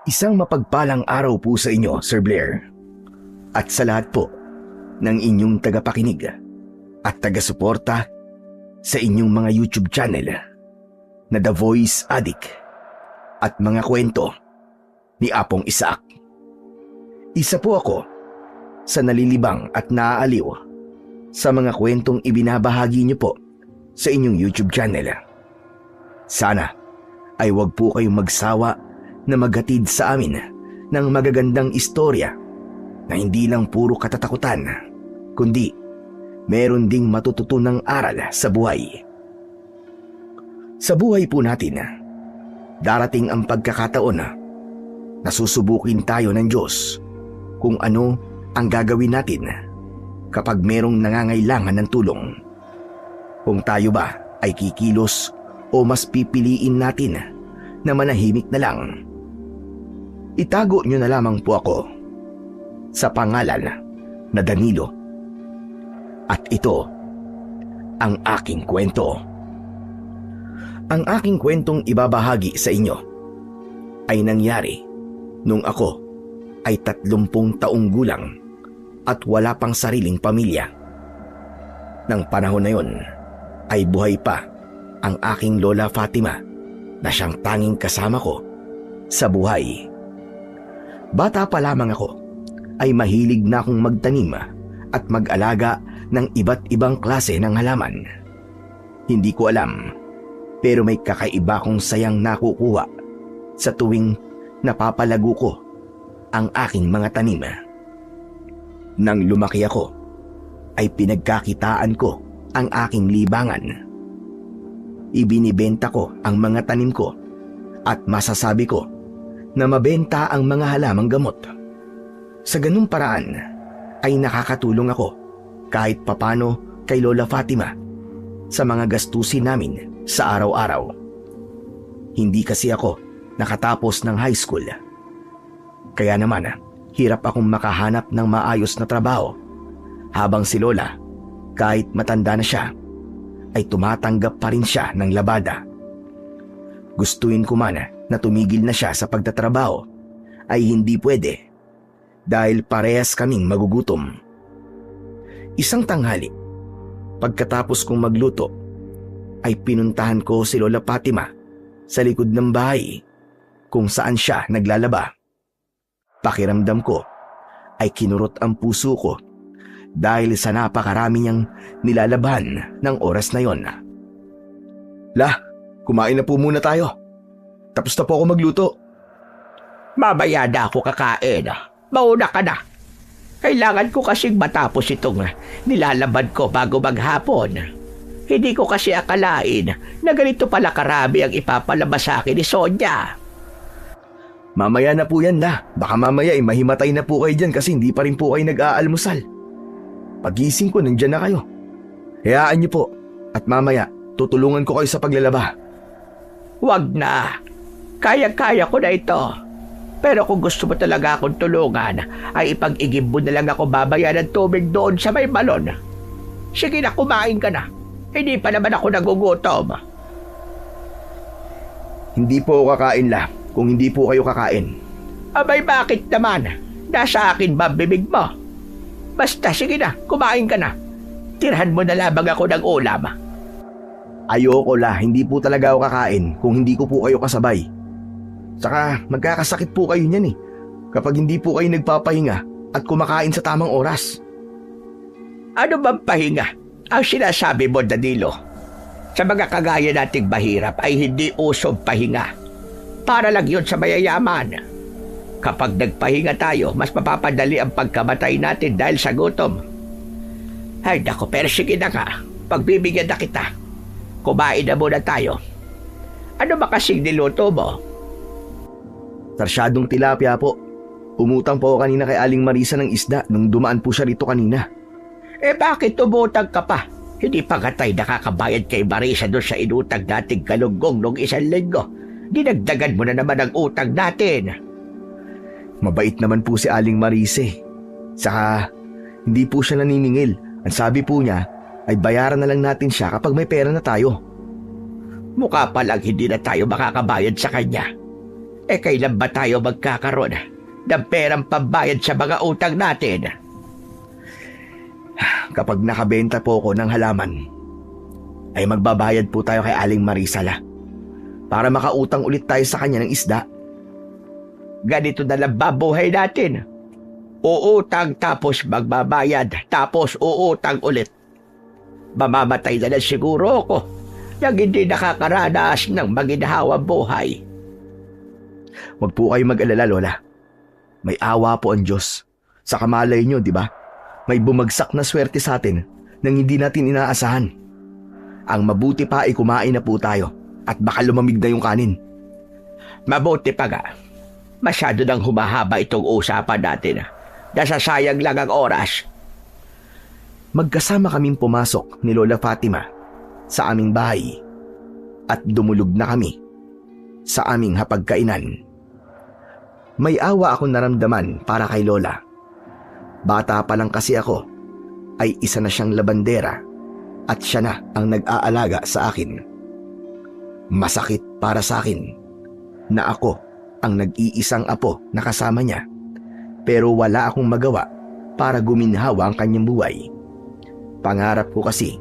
Isang mapagpalang araw po sa inyo, Sir Blair. At sa lahat po ng inyong tagapakinig at taga-suporta sa inyong mga YouTube channel na The Voice Addict at mga kwento ni Apong Isaac. Isa po ako sa nalilibang at naaaliw sa mga kwentong ibinabahagi niyo po sa inyong YouTube channel. Sana ay wag po kayong magsawa na maghatid sa amin ng magagandang istorya na hindi lang puro katatakutan, kundi meron ding matututunang aral sa buhay. Sa buhay po natin, darating ang pagkakataon na susubukin tayo ng Diyos kung ano ang gagawin natin kapag merong nangangailangan ng tulong. Kung tayo ba ay kikilos o mas pipiliin natin na manahimik na lang. Itago nyo na lamang po ako sa pangalan na Danilo. At ito ang aking kwento. Ang aking kwentong ibabahagi sa inyo ay nangyari nung ako ay 30 taong gulang at wala pang sariling pamilya. Nang panahon na yon ay buhay pa ang aking Lola Fatima na siyang tanging kasama ko sa buhay. Bata pa lamang ako ay mahilig na akong magtanim at mag-alaga ng iba't ibang klase ng halaman. Hindi ko alam, pero may kakaiba kong sayang nakukuha sa tuwing napapalago ko ang aking mga tanim. Nang lumaki ako, ay pinagkakitaan ko ang aking libangan. Ibinibenta ko ang mga tanim ko at masasabi ko na mabenta ang mga halamang gamot. Sa ganung paraan ay nakakatulong ako kahit papano kay Lola Fatima sa mga gastusin namin sa araw-araw. Hindi kasi ako nakatapos ng high school. Kaya naman hirap akong makahanap ng maayos na trabaho habang si Lola, kahit matanda na siya, ay tumatanggap pa rin siya ng labada. Gustuin ko man na tumigil na siya sa pagtatrabaho ay hindi pwede dahil parehas kaming magugutom. Isang tanghali, pagkatapos kong magluto, ay pinuntahan ko si Lola Fatima sa likod ng bahay kung saan siya naglalaba. Pakiramdam ko ay kinurot ang puso ko dahil sa napakarami niyang nilalaban ng oras na yon. La, kumain na po muna tayo. Tapos na po ako magluto. Mamaya na ako kakain. Mauna ka na. Kailangan ko kasing matapos itong nilalaban ko bago maghapon. Hindi ko kasi akalain na ganito pala karami ang ipapalabas sa akin ni Sonia. Mamaya na po yan, La. Baka mamaya ay mahimatay na po kayo dyan kasi hindi pa rin po kayo nag-aalmusal. Pagising ko, nandyan na kayo. Hayaan niyo po. At mamaya, tutulungan ko kayo sa paglalaba. Wag na. Kaya-kaya ko na ito. Pero kung gusto mo talaga akong tulungan, ay ipag-igib mo na lang ako babaya ng tubig doon sa may balon. Sige na, kumain ka na. Hindi pa naman ako nagugutom. Hindi po ako kakain, La. Kung hindi po kayo kakain. Abay, bakit naman? Nasa akin ba bibig mo? Basta, sige na, kumain ka na. Tirhan mo na labang ako ng ulam. Ayoko, La. Hindi po talaga ako kakain kung hindi ko po kayo kasabay. Saka magkakasakit po kayo niyan kapag hindi po kayo nagpapahinga at kumakain sa tamang oras. Ano bang pahinga ang sinasabi mo, Danilo? Sa mga kagaya nating mahirap ay hindi usong pahinga. Para lang yun sa mayayaman. Kapag nagpahinga tayo, mas mapapadali ang pagkamatay natin dahil sa gutom. Ay nako, pero sige na nga, pagbibigyan na kita. Kumain na muna tayo. Ano ba kasing niluto mo? Sarsyadong tilapia po. Umutang po ako kanina kay Aling Marisa ng isda nung dumaan po siya rito kanina. Bakit umutang ka pa? Hindi pa ka tayo nakakabayad kay Marisa doon sa inutang nating galunggong nung 1 linggo. Dinagdagan mo na naman ang utang natin. Mabait naman po si Aling Marisa. Saka hindi po siya naniningil. Ang sabi po niya ay bayaran na lang natin siya kapag may pera na tayo. Mukha pa lang hindi na tayo makakabayad sa kanya. Kailan ba tayo magkakaroon ng perang pambayad sa mga utang natin? Kapag nakabenta po ako ng halaman, ay magbabayad po tayo kay Aling Marisala para makautang ulit tayo sa kanya ng isda. Ganito na lang babuhay natin. Uutang tapos magbabayad, tapos uutang ulit. Mamamatay na lang siguro ako nang hindi nakakaranas ng maginhawang buhay. Huwag po kayo mag-alala, Lola. May awa po ang Diyos. Sa kamalay nyo, di ba? May bumagsak na swerte sa atin nang hindi natin inaasahan. Ang mabuti pa ay kumain na po tayo at baka lumamig na yung kanin. Mabuti pa nga. Masyado nang humahaba itong usapan natin. Nasasayang lang ang oras. Magkasama kaming pumasok ni Lola Fatima sa aming bahay at dumulog na kami sa aming hapagkainan. May awa akong naramdaman para kay Lola. Bata pa lang kasi ako, ay isa na siyang labandera at siya na ang nag-aalaga sa akin. Masakit para sa akin na ako ang nag-iisang apo na kasama niya, pero wala akong magawa para guminhawa ang kanyang buhay. Pangarap ko kasi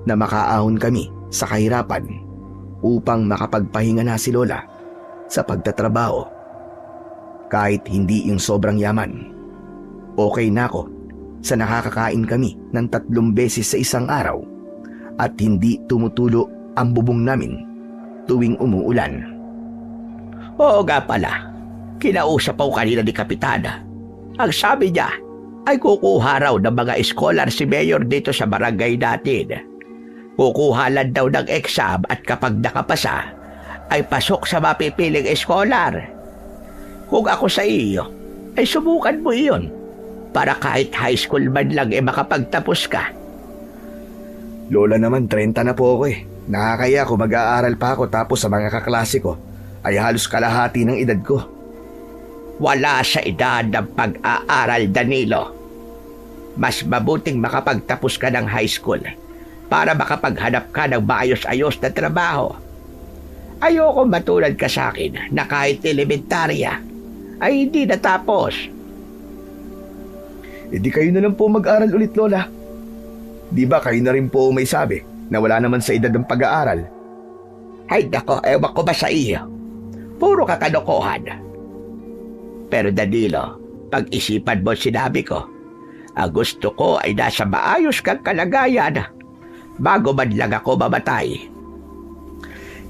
na makaahon kami sa kahirapan upang makapagpahinga na si Lola sa pagtatrabaho. Kahit hindi yung sobrang yaman, okay na ako sa nakakakain kami ng 3 beses sa isang araw at hindi tumutulo ang bubong namin tuwing umuulan. Oo nga pala, kinausap ako kanina ni Kapitana. Ang sabi niya ay kukuha raw ng mga scholar si Mayor dito sa barangay natin. Kukuha lang daw ng exam at kapag nakapasa ay pasok sa mapipiling scholar. Kung ako sa iyo, ay subukan mo iyon para kahit high school man lang makapagtapos ka. Lola naman, 30 na po ako eh. Nakakaya kung mag-aaral pa ako tapos sa mga kaklase ko ay halos kalahati ng edad ko. Wala sa edad ng pag-aaral, Danilo. Mas mabuting makapagtapos ka ng high school para makapaghanap ka ng maayos-ayos na trabaho. Ayoko matulad ka sa akin na kahit elementarya ay hindi natapos. Di kayo na lang po mag-aral ulit, Lola. Di ba kayo na rin po may sabi na wala naman sa edad ng pag-aaral? Ay nako, ewan ko ba sa iyo? Puro kakalokohan. Pero Danilo, pag-isipan mo sinabi ko, ang gusto ko ay nasa maayos kang kalagayan bago man lang ako mamatay.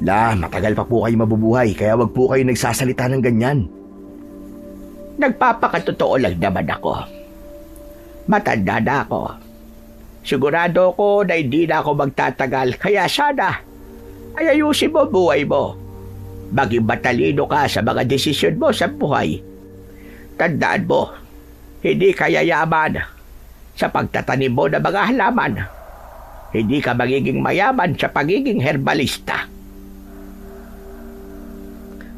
Matagal pa po kayo mabubuhay kaya wag po kayo nagsasalita ng ganyan. Nagpapakatotoo lang naman ako. Matanda na ako. Sigurado ko na hindi na ako magtatagal kaya sana ay ayusin mo buhay mo. Maging matalino ka sa mga desisyon mo sa buhay. Tandaan mo, hindi ka yayaman sa pagtatanim mo ng mga halaman. Hindi ka magiging mayaman sa pagiging herbalista.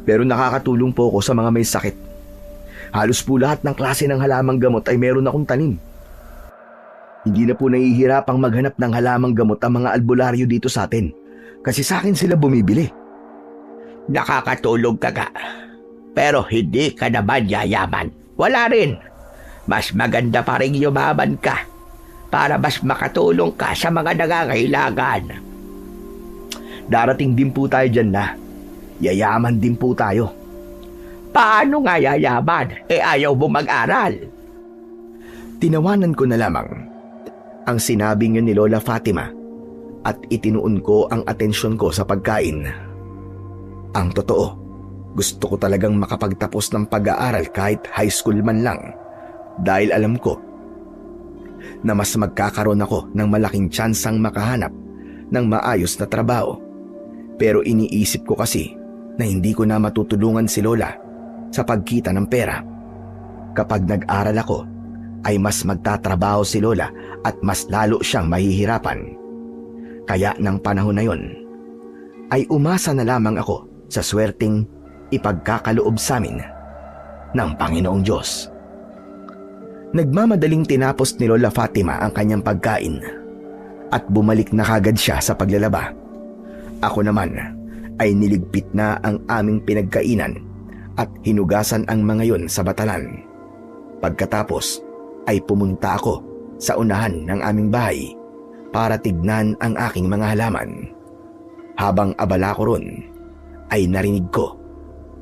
Pero nakakatulong po ako sa mga may sakit. Halos po lahat ng klase ng halamang gamot ay meron akong tanim. Hindi na po nahihirapang maghanap ng halamang gamot ang mga albularyo dito sa atin. Kasi sa akin sila bumibili. Nakakatulog ka nga. Pero hindi ka naman yayaman. Wala rin. Mas maganda pa rin yumaman ka para mas makatulong ka sa mga nangangailangan. Darating din po tayo dyan na. Yayaman din po tayo. Paano nga yayaman? Ayaw mo mag-aral. Tinawanan ko na lamang ang sinabing yun ni Lola Fatima at itinuon ko ang atensyon ko sa pagkain. Ang totoo, gusto ko talagang makapagtapos ng pag-aaral kahit high school man lang dahil alam ko na mas magkakaroon ako ng malaking tsansang makahanap ng maayos na trabaho. Pero iniisip ko kasi na hindi ko na matutulungan si Lola sa pagkita ng pera. Kapag nag-aral ako, ay mas magtatrabaho si Lola at mas lalo siyang mahihirapan. Kaya ng panahon na yon, ay umasa na lamang ako sa swerteng ipagkakaloob sa amin ng Panginoong Diyos. Nagmamadaling tinapos ni Lola Fatima ang kanyang pagkain at bumalik na kagad siya sa paglalaba. Ako naman ay niligpit na ang aming pinagkainan at hinugasan ang mga yon sa batalan. Pagkatapos ay pumunta ako sa unahan ng aming bahay para tignan ang aking mga halaman. Habang abala ko ron, ay narinig ko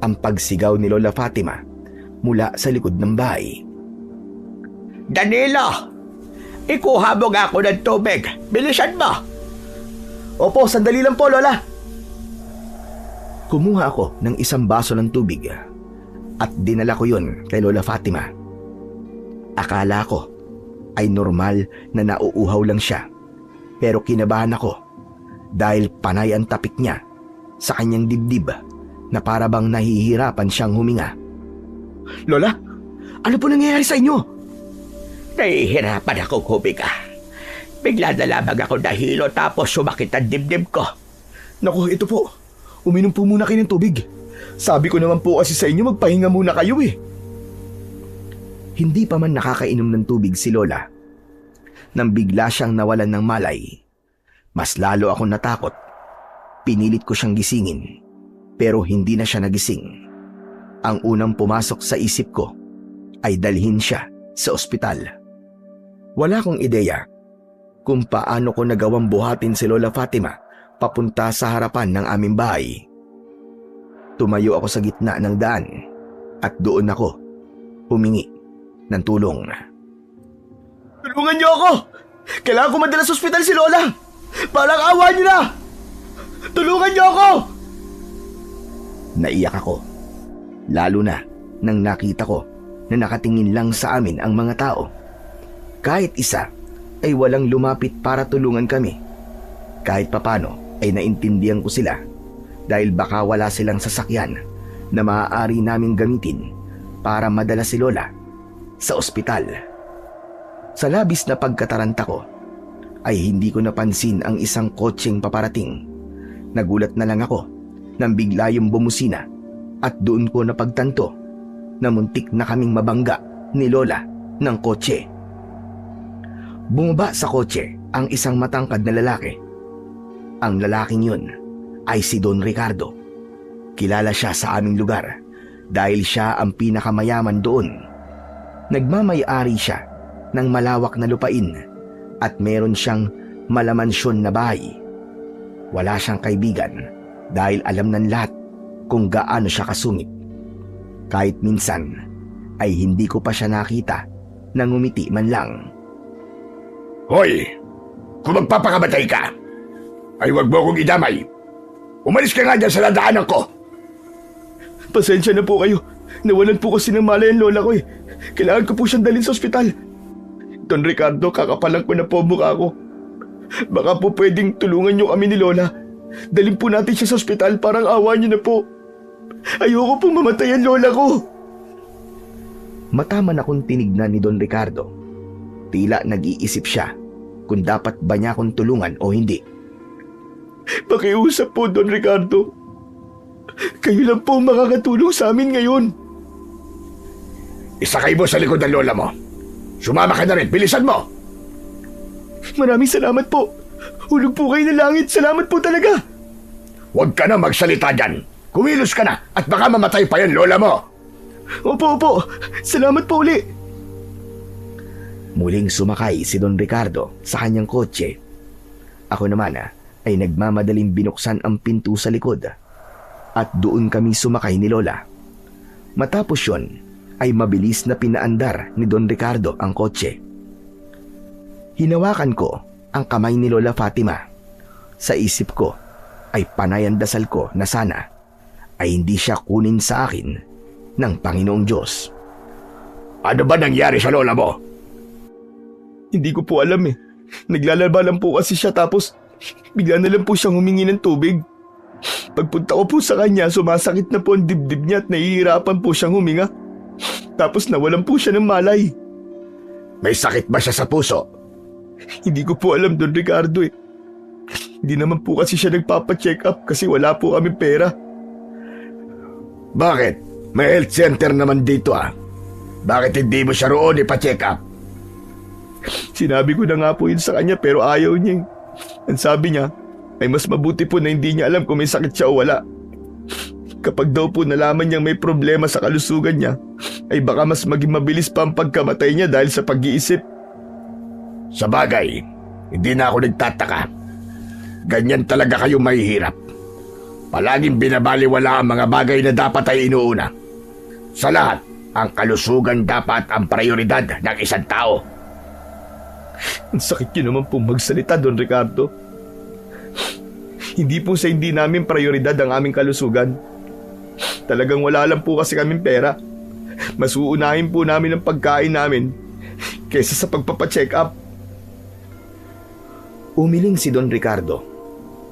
ang pagsigaw ni Lola Fatima mula sa likod ng bahay. Danilo! Ikuha mo nga ako ng tubig. Bilisan mo! Opo, sandali lang po, Lola. Kumuha ako ng isang baso ng tubig at dinala ko yun kay Lola Fatima. Akala ko ay normal na nauuhaw lang siya, pero kinabahan ako dahil panay ang tapik niya sa kanyang dibdib na para bang nahihirapan siyang huminga. Lola, ano po nangyayari sa inyo? Nahihirapan akong huminga. Bigla na lamang ako nahilo tapos sumakit ang dibdib ko. Naku, ito po. Uminom po muna kayo ng tubig. Sabi ko naman po kasi sa inyo magpahinga muna kayo eh. Hindi pa man nakakainom ng tubig si Lola nang bigla siyang nawalan ng malay. Mas lalo akong natakot. Pinilit ko siyang gisingin pero hindi na siya nagising. Ang unang pumasok sa isip ko ay dalhin siya sa ospital. Wala akong ideya kung paano ko nagawang buhatin si Lola Fatima papunta sa harapan ng aming bahay. Tumayo ako sa gitna ng daan at doon ako humingi ng tulong. Tulungan niyo ako! Kailangan ko madala sa ospital si Lola! Parang awa niyo na! Tulungan niyo ako! Naiyak ako, lalo na nang nakita ko na nakatingin lang sa amin ang mga tao. Kahit isa ay walang lumapit para tulungan kami. Kahit papano ay naintindihan ko sila dahil baka wala silang sasakyan na maaari naming gamitin para madala si Lola sa ospital. Sa labis na pagkataranta ko ay hindi ko napansin ang isang kotseng paparating. Nagulat na lang ako nang bigla yung bumusina at doon ko napagtanto na muntik na kaming mabangga ni Lola ng kotse. Bumaba sa kotse ang isang matangkad na lalaki. Ang lalaking yun ay si Don Ricardo. Kilala siya sa aming lugar dahil siya ang pinakamayaman doon. Nagmamay-ari siya ng malawak na lupain at meron siyang malamansyon na bahay. Wala siyang kaibigan dahil alam ng lahat kung gaano siya kasungit. Kahit minsan ay hindi ko pa siya nakita nang ngumiti man lang. Hoy! Kung magpapakamatay ka, ay wag mo akong idamay. Umalis ka nga dyan sa ladaanan ko. Pasensya na po kayo. Nawalan po kasi ng malay ang lola ko eh. Kailangan ko po siyang dalhin sa ospital. Don Ricardo, kakapalan ko na po ang mukha ko. Baka po pwedeng tulungan niyo kami ni Lola. Dalhin po natin siya sa ospital, parang awa niyo na po. Ayoko pong mamatay ang lola ko. Mataman akong tinignan ni Don Ricardo. Tila nag-iisip siya kung dapat ba niya akong tulungan o hindi. Pakiusap po, Don Ricardo. Kayo lang po makakatulong sa amin ngayon. Isakay mo sa likod ng lola mo. Sumama ka na rin, bilisan mo! Maraming salamat po. Hulog po kayo ng langit. Salamat po talaga. Huwag ka na magsalita dyan. Kumilos ka na at baka mamatay pa yan lola mo. Opo, opo. Salamat po uli. Muling sumakay si Don Ricardo sa kanyang kotse. Ako naman ay nagmamadaling binuksan ang pinto sa likod at doon kami sumakay ni Lola. Matapos yon ay mabilis na pinaandar ni Don Ricardo ang kotse. Hinawakan ko ang kamay ni Lola Fatima. Sa isip ko ay panay ang dasal ko na sana ay hindi siya kunin sa akin ng Panginoong Diyos. Ano ba nangyari sa lola mo? Hindi ko po alam eh. Naglalaba lang po kasi siya tapos bigla na lang po siyang humingi ng tubig. Pagpunta ko po sa kanya, sumasakit na po ang dibdib niya at nahihirapan po siyang huminga. Tapos nawalan po siya ng malay. May sakit ba siya sa puso? Hindi ko po alam, Don Ricardo eh. Hindi naman po kasi siya nagpapacheck up kasi wala po kami pera. Bakit? May health center naman dito ah. Bakit hindi mo siya roon ipa-check up? Sinabi ko na nga po yun sa kanya pero ayaw niya. Ang sabi niya ay mas mabuti po na hindi niya alam kung may sakit siya o wala. Kapag daw po nalaman niyang may problema sa kalusugan niya, ay baka mas maging mabilis pa ang pagkamatay niya dahil sa pag-iisip. Sa bagay, hindi na ako nagtataka. Ganyan talaga kayo mahihirap. Palaging binabaliwala ang mga bagay na dapat ay inuuna. Sa lahat, ang kalusugan dapat ang prioridad ng isang tao. Ang sakit niyo naman po magsalita, Don Ricardo. Hindi po sa hindi namin prioridad ang aming kalusugan. Talagang wala lang po kasi kaming pera. Mas uunahin po namin ang pagkain namin kaysa sa pagpapacheck up. Umiling si Don Ricardo.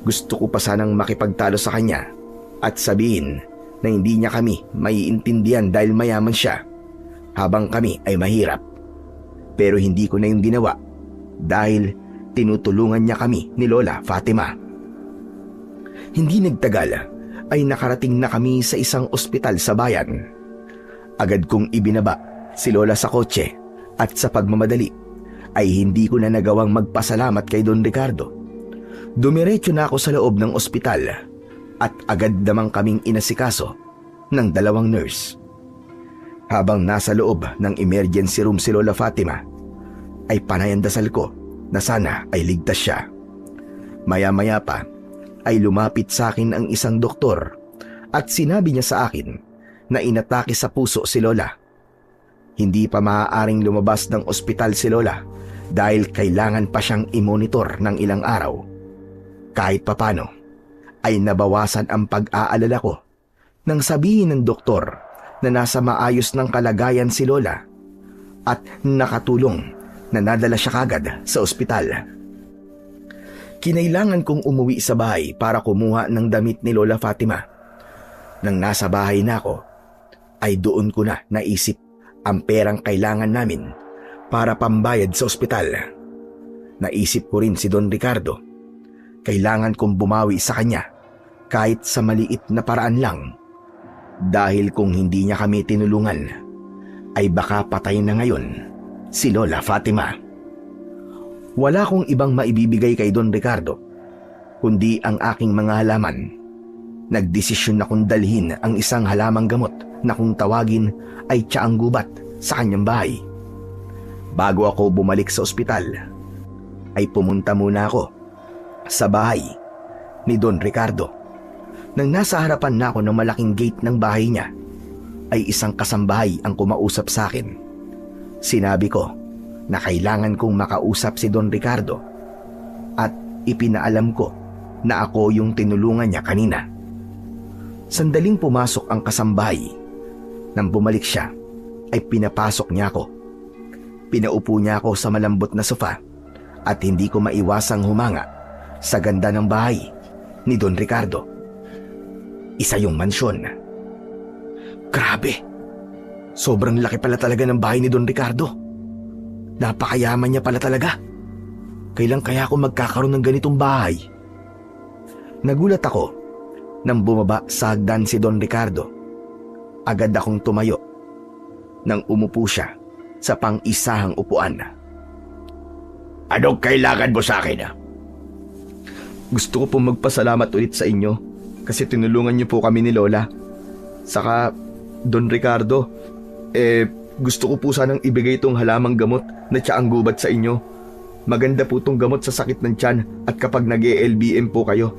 Gusto ko pa sanang makipagtalo sa kanya at sabihin na hindi niya kami maiintindihan dahil mayaman siya habang kami ay mahirap. Pero hindi ko na yung ginawa dahil tinutulungan niya kami ni Lola Fatima. Hindi nagtagal ay nakarating na kami sa isang ospital sa bayan. Agad kong ibinaba si Lola sa kotse at sa pagmamadali ay hindi ko na nagawang magpasalamat kay Don Ricardo. Dumiretso na ako sa loob ng ospital at agad namang kaming inasikaso ng 2 nurse. Habang nasa loob ng emergency room si Lola Fatima, ay panay ang dasal ko na sana ay ligtas siya. Maya-maya pa ay lumapit sa akin ang isang doktor at sinabi niya sa akin na inatake sa puso si Lola. Hindi pa maaaring lumabas ng ospital si Lola dahil kailangan pa siyang i-monitor ng ilang araw. Kahit papano ay nabawasan ang pag-aalala ko nang sabihin ng doktor na nasa maayos ng kalagayan si Lola at nakatulong na nadala siya kagad sa ospital. Kinailangan kong umuwi sa bahay para kumuha ng damit ni Lola Fatima. Nang nasa bahay na ako, ay doon ko na naisip ang perang kailangan namin para pambayad sa ospital. Naisip ko rin si Don Ricardo. Kailangan kong bumawi sa kanya kahit sa maliit na paraan lang. Dahil kung hindi niya kami tinulungan, ay baka patay na ngayon si Lola Fatima. Wala kong ibang maibibigay kay Don Ricardo, kundi ang aking mga halaman. Nagdesisyon akong dalhin ang isang halamang gamot na kung tawagin ay tiyaang gubat sa kanyang bahay. Bago ako bumalik sa ospital, ay pumunta muna ako sa bahay ni Don Ricardo. Nang nasa harapan na ako ng malaking gate ng bahay niya, ay isang kasambahay ang kumausap sa akin. Sinabi ko na kailangan kong makausap si Don Ricardo at ipinaalam ko na ako yung tinulungan niya kanina. Sandaling pumasok ang kasambahay. Nang bumalik siya, ay pinapasok niya ako. Pinaupo niya ako sa malambot na sofa at hindi ko maiwasang humanga sa ganda ng bahay ni Don Ricardo. Isa yung mansyon. Grabe! Sobrang laki pala talaga ng bahay ni Don Ricardo. Napakayaman niya pala talaga. Kailan kaya ako magkakaroon ng ganitong bahay? Nagulat ako nang bumaba sa hagdan si Don Ricardo. Agad akong tumayo nang umupo siya sa pang-isahang upuan. Anong kailangan mo sa akin? Gusto ko pong magpasalamat ulit sa inyo kasi tinulungan niyo po kami ni Lola. Saka, Don Ricardo, gusto ko po sanang ibigay itong halamang gamot na tiyaang gubat sa inyo. Maganda po itong gamot sa sakit ng tiyan at kapag nag-LBM po kayo,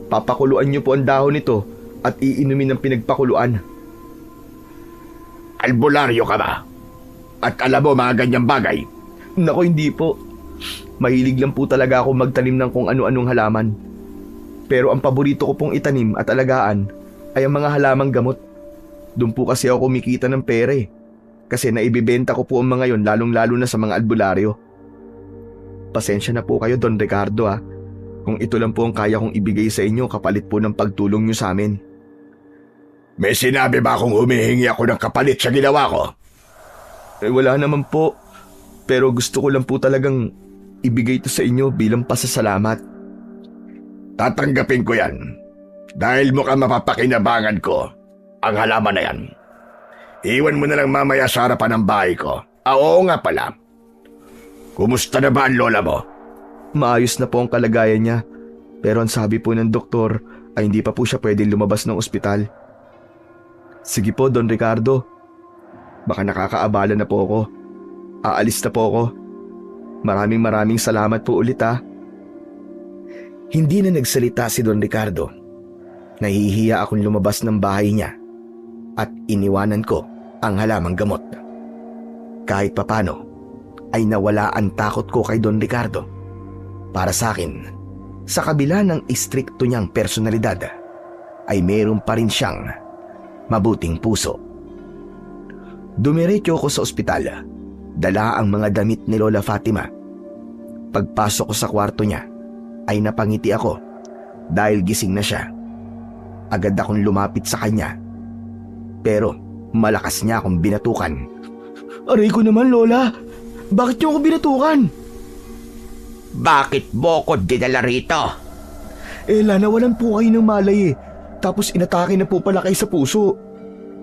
papakuluan niyo po ang dahon nito at iinumin ng pinagpakuluan. Albularyo ka ba? At alam mo mga ganyang bagay? Nako, hindi po. Mahilig lang po talaga ako magtanim ng kung ano-anong halaman. Pero ang paborito ko pong itanim at alagaan ay ang mga halamang gamot. Doon po kasi ako kumikita ng pera kasi naibibenta ko po ang mga yon lalong-lalo na sa mga albularyo. Pasensya na po kayo, Don Ricardo kung ito lang po ang kaya kong ibigay sa inyo kapalit po ng pagtulong nyo sa amin. May sinabi ba akong humihingi ako ng kapalit sa ginawa ko? Wala naman po. Pero gusto ko lang po talagang ibigay ito sa inyo bilang pasasalamat. Tatanggapin ko yan. Dahil mukhang mapapakinabangan ko ang halaman na yan. Iwan mo na lang mamaya sa harapan ng bahay ko. Oo nga pala. Kumusta na ba ang lola mo? Maayos na po ang kalagayan niya. Pero ang sabi po ng doktor ay hindi pa po siya pwedeng lumabas ng ospital. Sige po, Don Ricardo. Baka nakakaabala na po ako. Aalis na po ako. Maraming salamat po ulit ha. Hindi na nagsalita si Don Ricardo. Nahihiya akong lumabas ng bahay niya at iniwanan ko ang halamang gamot. Kahit papano ay nawala ang takot ko kay Don Ricardo. Para sa akin, sa kabila ng istrikto niyang personalidad, ay meron pa rin siyang mabuting puso. Dumiretso ko sa ospital, dala ang mga damit ni Lola Fatima. Pagpasok ko sa kwarto niya, ay napangiti ako dahil gising na siya. Agad akong lumapit sa kanya, pero malakas niya akong binatukan. Aray ko naman, Lola. Bakit niyo ako binatukan? Bakit mo ko dinala rito? Nawalan po kayo ng malay eh. Tapos inatake na po pala kayo sa puso.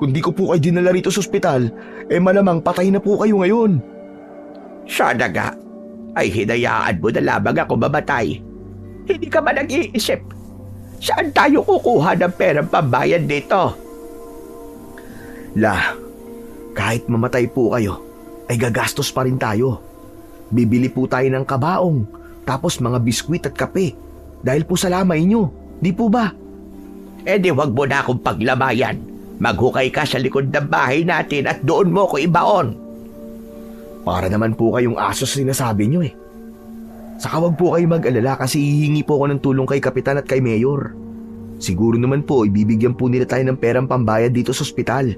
Kung di ko po kayo dinala rito sa ospital, malamang patay na po kayo ngayon. Sana nga ay hinayaan mo na lamang ako mamatay. Hindi ka ba nag-iisip? Saan tayo kukuha ng perang pambayad dito? La, kahit mamatay po kayo, ay gagastos pa rin tayo. Bibili po tayo ng kabaong, tapos mga biskwit at kape. Dahil po sa lamay nyo, di po ba? Di wag mo na akong paglamayan. Maghukay ka sa likod ng bahay natin at doon mo ko ibaon. Para naman po kayong aso sa sinasabi nyo eh. Saka wag po kayo mag-alala kasi hihingi po ako ng tulong kay Kapitan at kay Mayor. Siguro naman po ibibigyan po nila tayo ng perang pambayad dito sa ospital.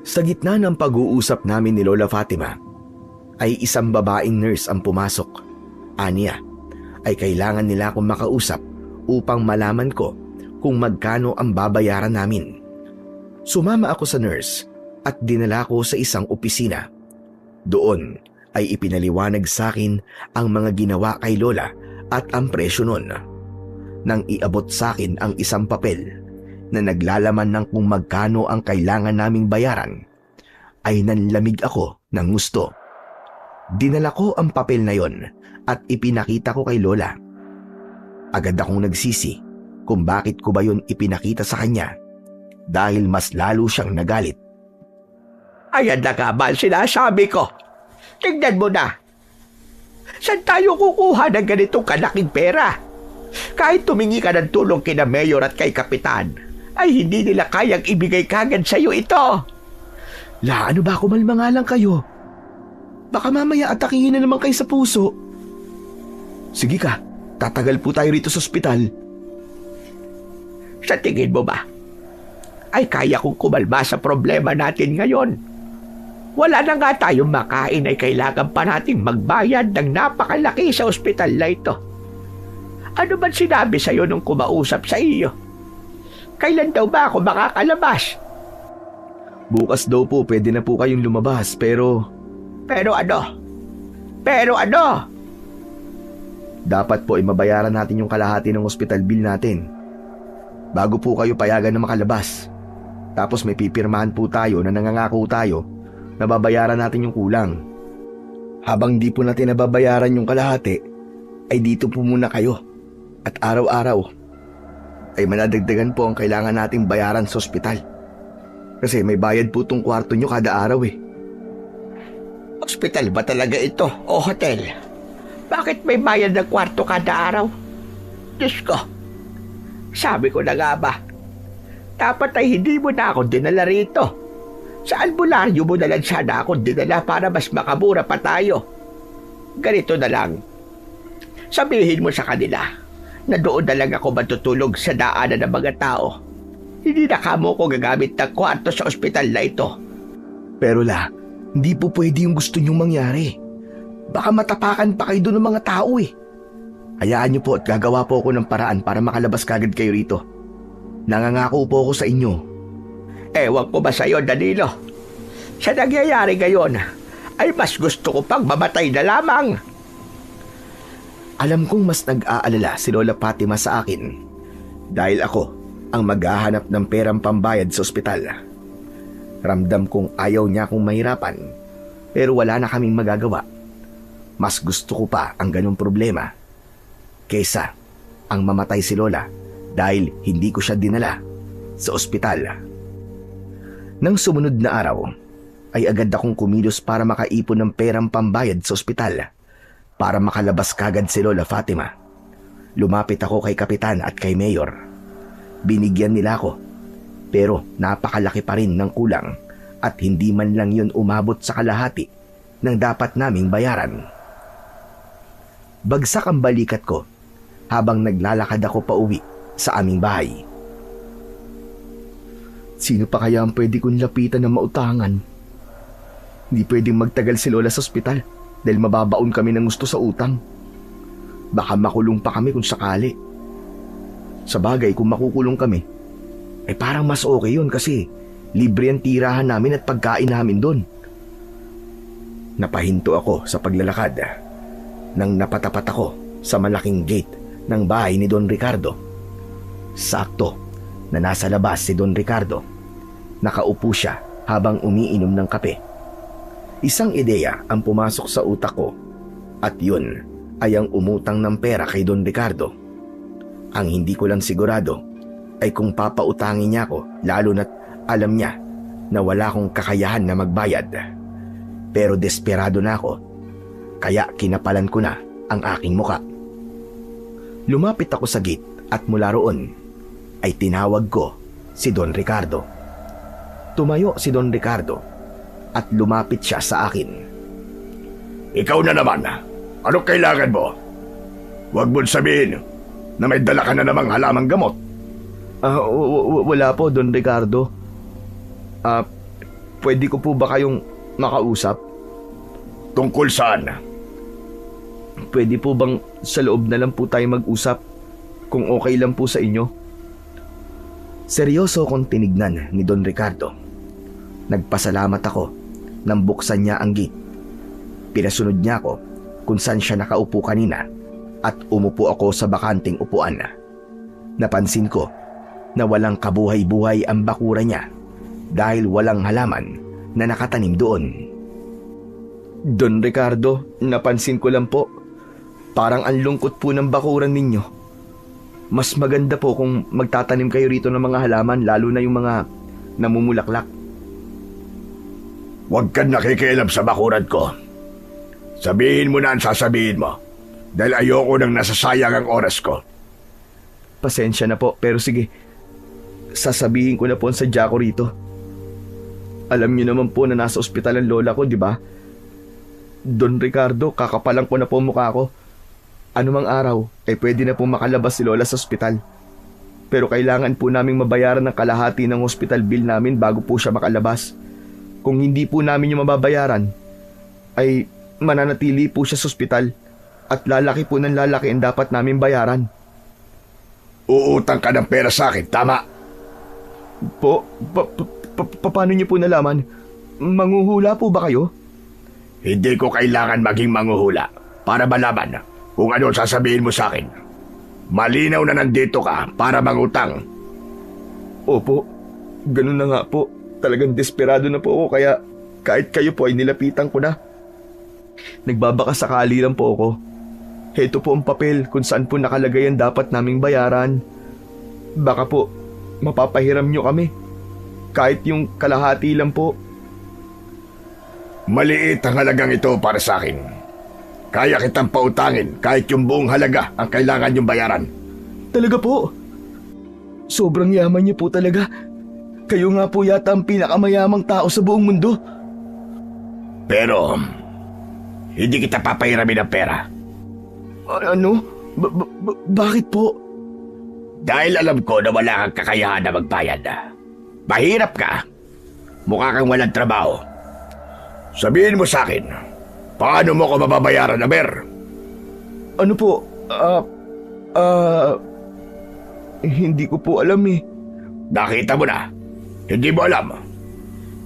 Sa gitna ng pag-uusap namin ni Lola Fatima, ay isang babaeng nurse ang pumasok. Aniya, ay kailangan nila akong makausap upang malaman ko kung magkano ang babayaran namin. Sumama ako sa nurse at dinala ko sa isang opisina. Doon ay ipinaliwanag sa akin ang mga ginawa kay Lola at ang presyo nun. Nang iabot sa akin ang isang papel na naglalaman ng kung magkano ang kailangan naming bayaran, ay nanlamig ako ng gusto. Dinala ko ang papel na yon at ipinakita ko kay Lola. Agad akong nagsisi kung bakit ko ba yun ipinakita sa kanya dahil mas lalo siyang nagalit. Ayan na nga ba ang sinasabi ko? Tingnan mo na. Saan tayo kukuha ng ganitong kalaking pera? Kahit tumingi ka ng tulong kina Mayor at kay Kapitan, ay hindi nila kayang ibigay kagad sa'yo ito. La, ano ba, kumalma nga lang kayo. Baka mamaya atakihin na naman kayo sa puso. Sige ka, tatagal po tayo rito sa ospital. Sa tingin mo ba, ay kaya kong kumalma sa problema natin ngayon? Wala na nga tayong makain ay kailangan pa nating magbayad ng napakalaki sa ospital na ito. Ano ba sinabi sa'yo nung kumausap sa iyo? Kailan daw ba ako makakalabas? Bukas daw po pwede na po kayong lumabas pero... Pero ano? Pero ano? Dapat po ay mabayaran natin yung kalahati ng hospital bill natin bago po kayo payagan na makalabas. Tapos may pipirmahan po tayo na nangangako tayo na babayaran natin yung kulang. Habang di po natin nababayaran yung kalahati, ay dito po muna kayo. At araw-araw ay manadagdagan po ang kailangan nating bayaran sa ospital. Kasi may bayad po tong kwarto nyo kada araw eh. Ospital ba talaga ito o hotel? Bakit may bayad ng kwarto kada araw? Diyos ko, sabi ko na nga ba, dapat ay hindi mo na ako dinala rito. Sa albularyo mo na lang sana ako dinala para mas makamura pa tayo. Ganito na lang, sabihin mo sa kanila na doon na lang ako matutulog sa daanan ng mga tao. Hindi na kamo ko gagamit ng kwarto sa ospital na ito. Pero la, hindi po pwede yung gusto nyong mangyari. Baka matapakan pa kayo doon ng mga tao eh. Hayaan niyo po at gagawa po ako ng paraan para makalabas kagad kayo rito. Nangangako po ako sa inyo. Ewan ko ba sa'yo, Danilo? Sa nangyayari ngayon, ay mas gusto ko pang mamatay na lamang. Alam kong mas nag-aalala si Lola Fatima sa akin dahil ako ang maghahanap ng perang pambayad sa ospital. Ramdam kong ayaw niya akong mahirapan pero wala na kaming magagawa. Mas gusto ko pa ang ganung problema kaysa ang mamatay si Lola dahil hindi ko siya dinala sa ospital. Nang sumunod na araw, ay agad akong kumilos para makaipon ng perang pambayad sa ospital para makalabas kagad si Lola Fatima. Lumapit ako kay Kapitan at kay Mayor. Binigyan nila ako, pero napakalaki pa rin ng kulang at hindi man lang yun umabot sa kalahati ng dapat naming bayaran. Bagsak ang balikat ko habang naglalakad ako pauwi sa aming bahay. Sino pa kaya ang pwede kong lapitan ng mautangan? Hindi pwedeng magtagal si Lola sa ospital dahil mababaon kami ng gusto sa utang. Baka makulong pa kami kung sakali. Sa bagay, kung makukulong kami, ay parang mas okay yun kasi libre ang tirahan namin at pagkain namin doon. Napahinto ako sa paglalakad nang napatapat ako sa malaking gate ng bahay ni Don Ricardo. Sakto na nasa labas si Don Ricardo. Nakaupo siya habang umiinom ng kape. Isang ideya ang pumasok sa utak ko at yun ay ang umutang ng pera kay Don Ricardo. Ang hindi ko lang sigurado ay kung papautangin niya ako lalo na't alam niya na wala akong kakayahan na magbayad. Pero desperado na ako kaya kinapalan ko na ang aking muka. Lumapit ako sa gate at mula roon ay tinawag ko si Don Ricardo. Tumayo si Don Ricardo at lumapit siya sa akin. Ikaw na naman. Anong kailangan mo? Huwag mo sabihin na may dala ka na namang halamang gamot. Wala po, Don Ricardo. Pwede ko po ba kayong makausap? Tungkol saan? Pwede po bang sa loob na lang po tayo mag-usap kung okay lang po sa inyo? Seryoso akong tinignan ni Don Ricardo. Nagpasalamat ako nang buksan niya ang gate. Pinasunod niya ako kung saan siya nakaupo kanina at umupo ako sa bakanting upuan. Napansin ko na walang kabuhay-buhay ang bakura niya dahil walang halaman na nakatanim doon. Don Ricardo, napansin ko lang po, parang ang lungkot po ng bakuran ninyo. Mas maganda po kung magtatanim kayo rito ng mga halaman, lalo na yung mga namumulaklak. Huwag kang nakikialam sa bakuran ko. Sabihin mo na ang sasabihin mo dahil ayoko nang nasasayang ang oras ko. Pasensya na po, pero sige, sasabihin ko na po ang sadya ko rito. Alam niyo naman po na nasa ospital ang lola ko, di ba? Don Ricardo, kakapalang ko na po mukha ko. Anumang araw ay pwede na po makalabas si lola sa ospital. Pero kailangan po naming mabayaran ng kalahati ng hospital bill namin bago po siya makalabas. Kung hindi po namin yung mababayaran, ay mananatili po siya sa ospital at lalaki po ng lalaki ang dapat namin bayaran. Uutang ka ng pera sa akin, tama? Paano niyo po nalaman? Manghuhula po ba kayo? Hindi ko kailangan maging manghuhula para malaman kung ano sasabihin mo sa akin. Malinaw na nandito ka para mangutang. Opo, ganun na nga po. Talagang desperado na po ako kaya kahit kayo po ay nilapitan ko na. Nagbabaka sakali lang po ako. Heto po ang papel kung saan po nakalagay ang dapat naming bayaran. Baka po mapapahiram nyo kami. Kahit yung kalahati lang po. Maliit ang halagang ito para sa akin. Kaya kitang pautangin kahit yung buong halaga ang kailangan yung bayaran. Talaga po? Sobrang yaman niyo po talaga. Kayo nga po yata ang pinakamayamang tao sa buong mundo. Pero hindi kita papahiramin ng pera. Ano? Bakit po? Dahil alam ko na wala kang kakayahan na magbayad. Mahirap ka. Mukha kang walang trabaho. Sabihin mo sa akin, paano mo ko mababayaran, Aber? Ano po? Hindi ko po alam eh. Nakita mo na. Hindi mo alam.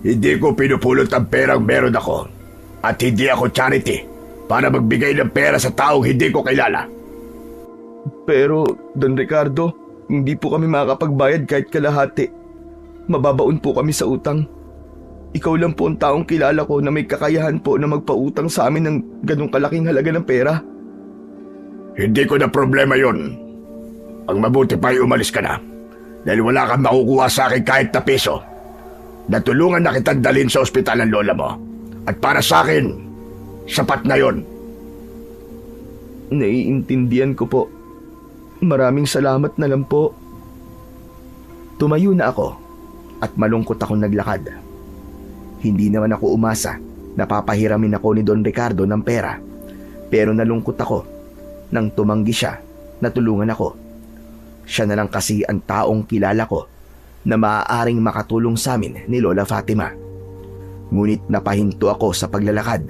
Hindi ko pinupulot ang perang meron ako. At hindi ako charity para magbigay ng pera sa taong hindi ko kilala. Pero, Don Ricardo, hindi po kami makakapagbayad kahit kalahati. Mababaon po kami sa utang. Ikaw lang po ang taong kilala ko na may kakayahan po na magpautang sa amin ng ganong kalaking halaga ng pera. Hindi ko na problema yon. Ang mabuti pa ay umalis ka na. Dahil wala kang makukuha sa akin kahit na piso. Natulungan na kitang dalhin sa ospital ng lola mo. At para sa akin, sapat na yon. Naiintindihan ko po. Maraming salamat na lang po. Tumayo na ako at malungkot akong naglakad. Hindi naman ako umasa na papahiramin ako ni Don Ricardo ng pera. Pero nalungkot ako nang tumanggi siya na tulungan ako. Siya na lang kasi ang taong kilala ko na maaaring makatulong sa amin ni Lola Fatima. Ngunit napahinto ako sa paglalakad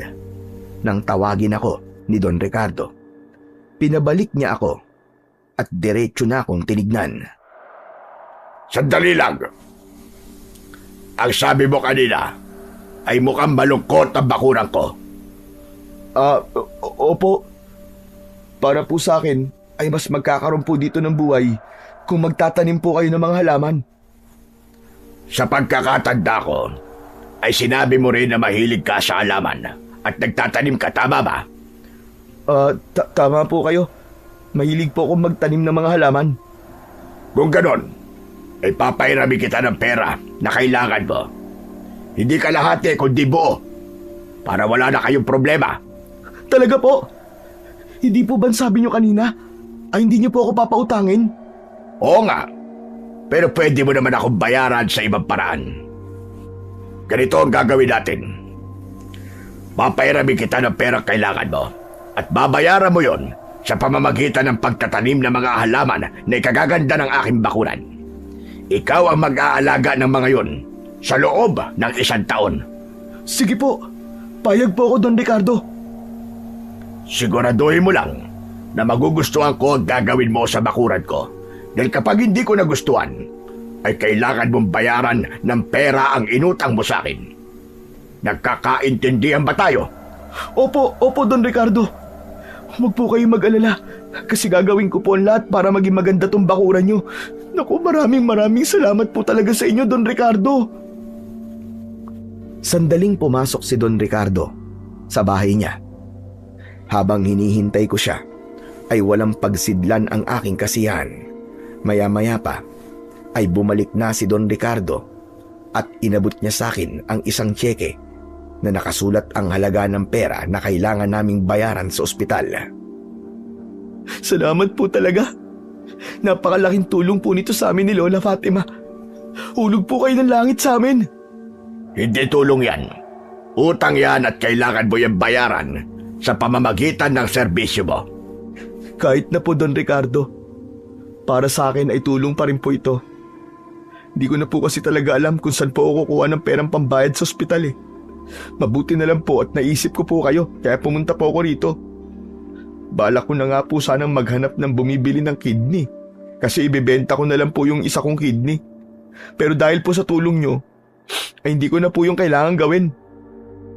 nang tawagin ako ni Don Ricardo. Pinabalik niya ako at diretso na akong tinignan. Sandali lang. Ang sabi mo kanina ay mukhang malungkot ang bakuran ko. Opo. Para po sa akin ay mas magkakaroon po dito ng buhay kung magtatanim po kayo ng mga halaman. Sa pagkakatanda ko, ay sinabi mo rin na mahilig ka sa halaman at nagtatanim ka, tama ba? Tama po kayo. Mahilig po akong magtanim ng mga halaman. Kung ganon, ay papairami kita ng pera na kailangan mo. Hindi kalahati kundi buo, para wala na kayong problema. Talaga po? Hindi po ba sabi niyo kanina ay hindi niyo po ako papautangin? Oo nga, pero pwede mo naman akong bayaran sa ibang paraan. Ganito ang gagawin natin. Papairami kita ng pera kailangan mo at babayaran mo yon sa pamamagitan ng pagtatanim ng mga halaman na ikagaganda ng aking bakuran. Ikaw ang mag-aalaga ng mga yon sa loob ng 1 taon. Sige po, payag po ako, Don Ricardo. Siguraduhin mo lang na magugustuhan ko ang gagawin mo sa bakuran ko. Dahil kapag hindi ko nagustuhan, ay kailangan mong bayaran ng pera ang inutang mo sa akin. Nagkakaintindihan ba tayo? Opo, Don Ricardo. Huwag po kayong mag-alala kasi gagawin ko po ang lahat para maging maganda tong bakuran nyo. Naku, maraming salamat po talaga sa inyo, Don Ricardo. Sandaling pumasok si Don Ricardo sa bahay niya. Habang hinihintay ko siya, ay walang pagsidlan ang aking kasiyahan. Maya-maya pa, ay bumalik na si Don Ricardo at inabot niya sa akin ang isang tseke na nakasulat ang halaga ng pera na kailangan naming bayaran sa ospital. Salamat po talaga. Napakalaking tulong po nito sa amin ni Lola Fatima. Hulog po kayo ng langit sa amin. Hindi tulong yan. Utang yan at kailangan mo yung bayaran sa pamamagitan ng serbisyo mo. Kahit na po, Don Ricardo, para sa akin ay tulong pa rin po ito. Hindi ko na po kasi talaga alam kung saan po ako kukuha ng perang pambayad sa ospital eh. Mabuti na lang po at naisip ko po kayo kaya pumunta po ako rito. Balak ko na nga po sanang maghanap ng bumibili ng kidney kasi ibebenta ko na lang po yung isa kong kidney. Pero dahil po sa tulong nyo, ay hindi ko na po yung kailangan gawin.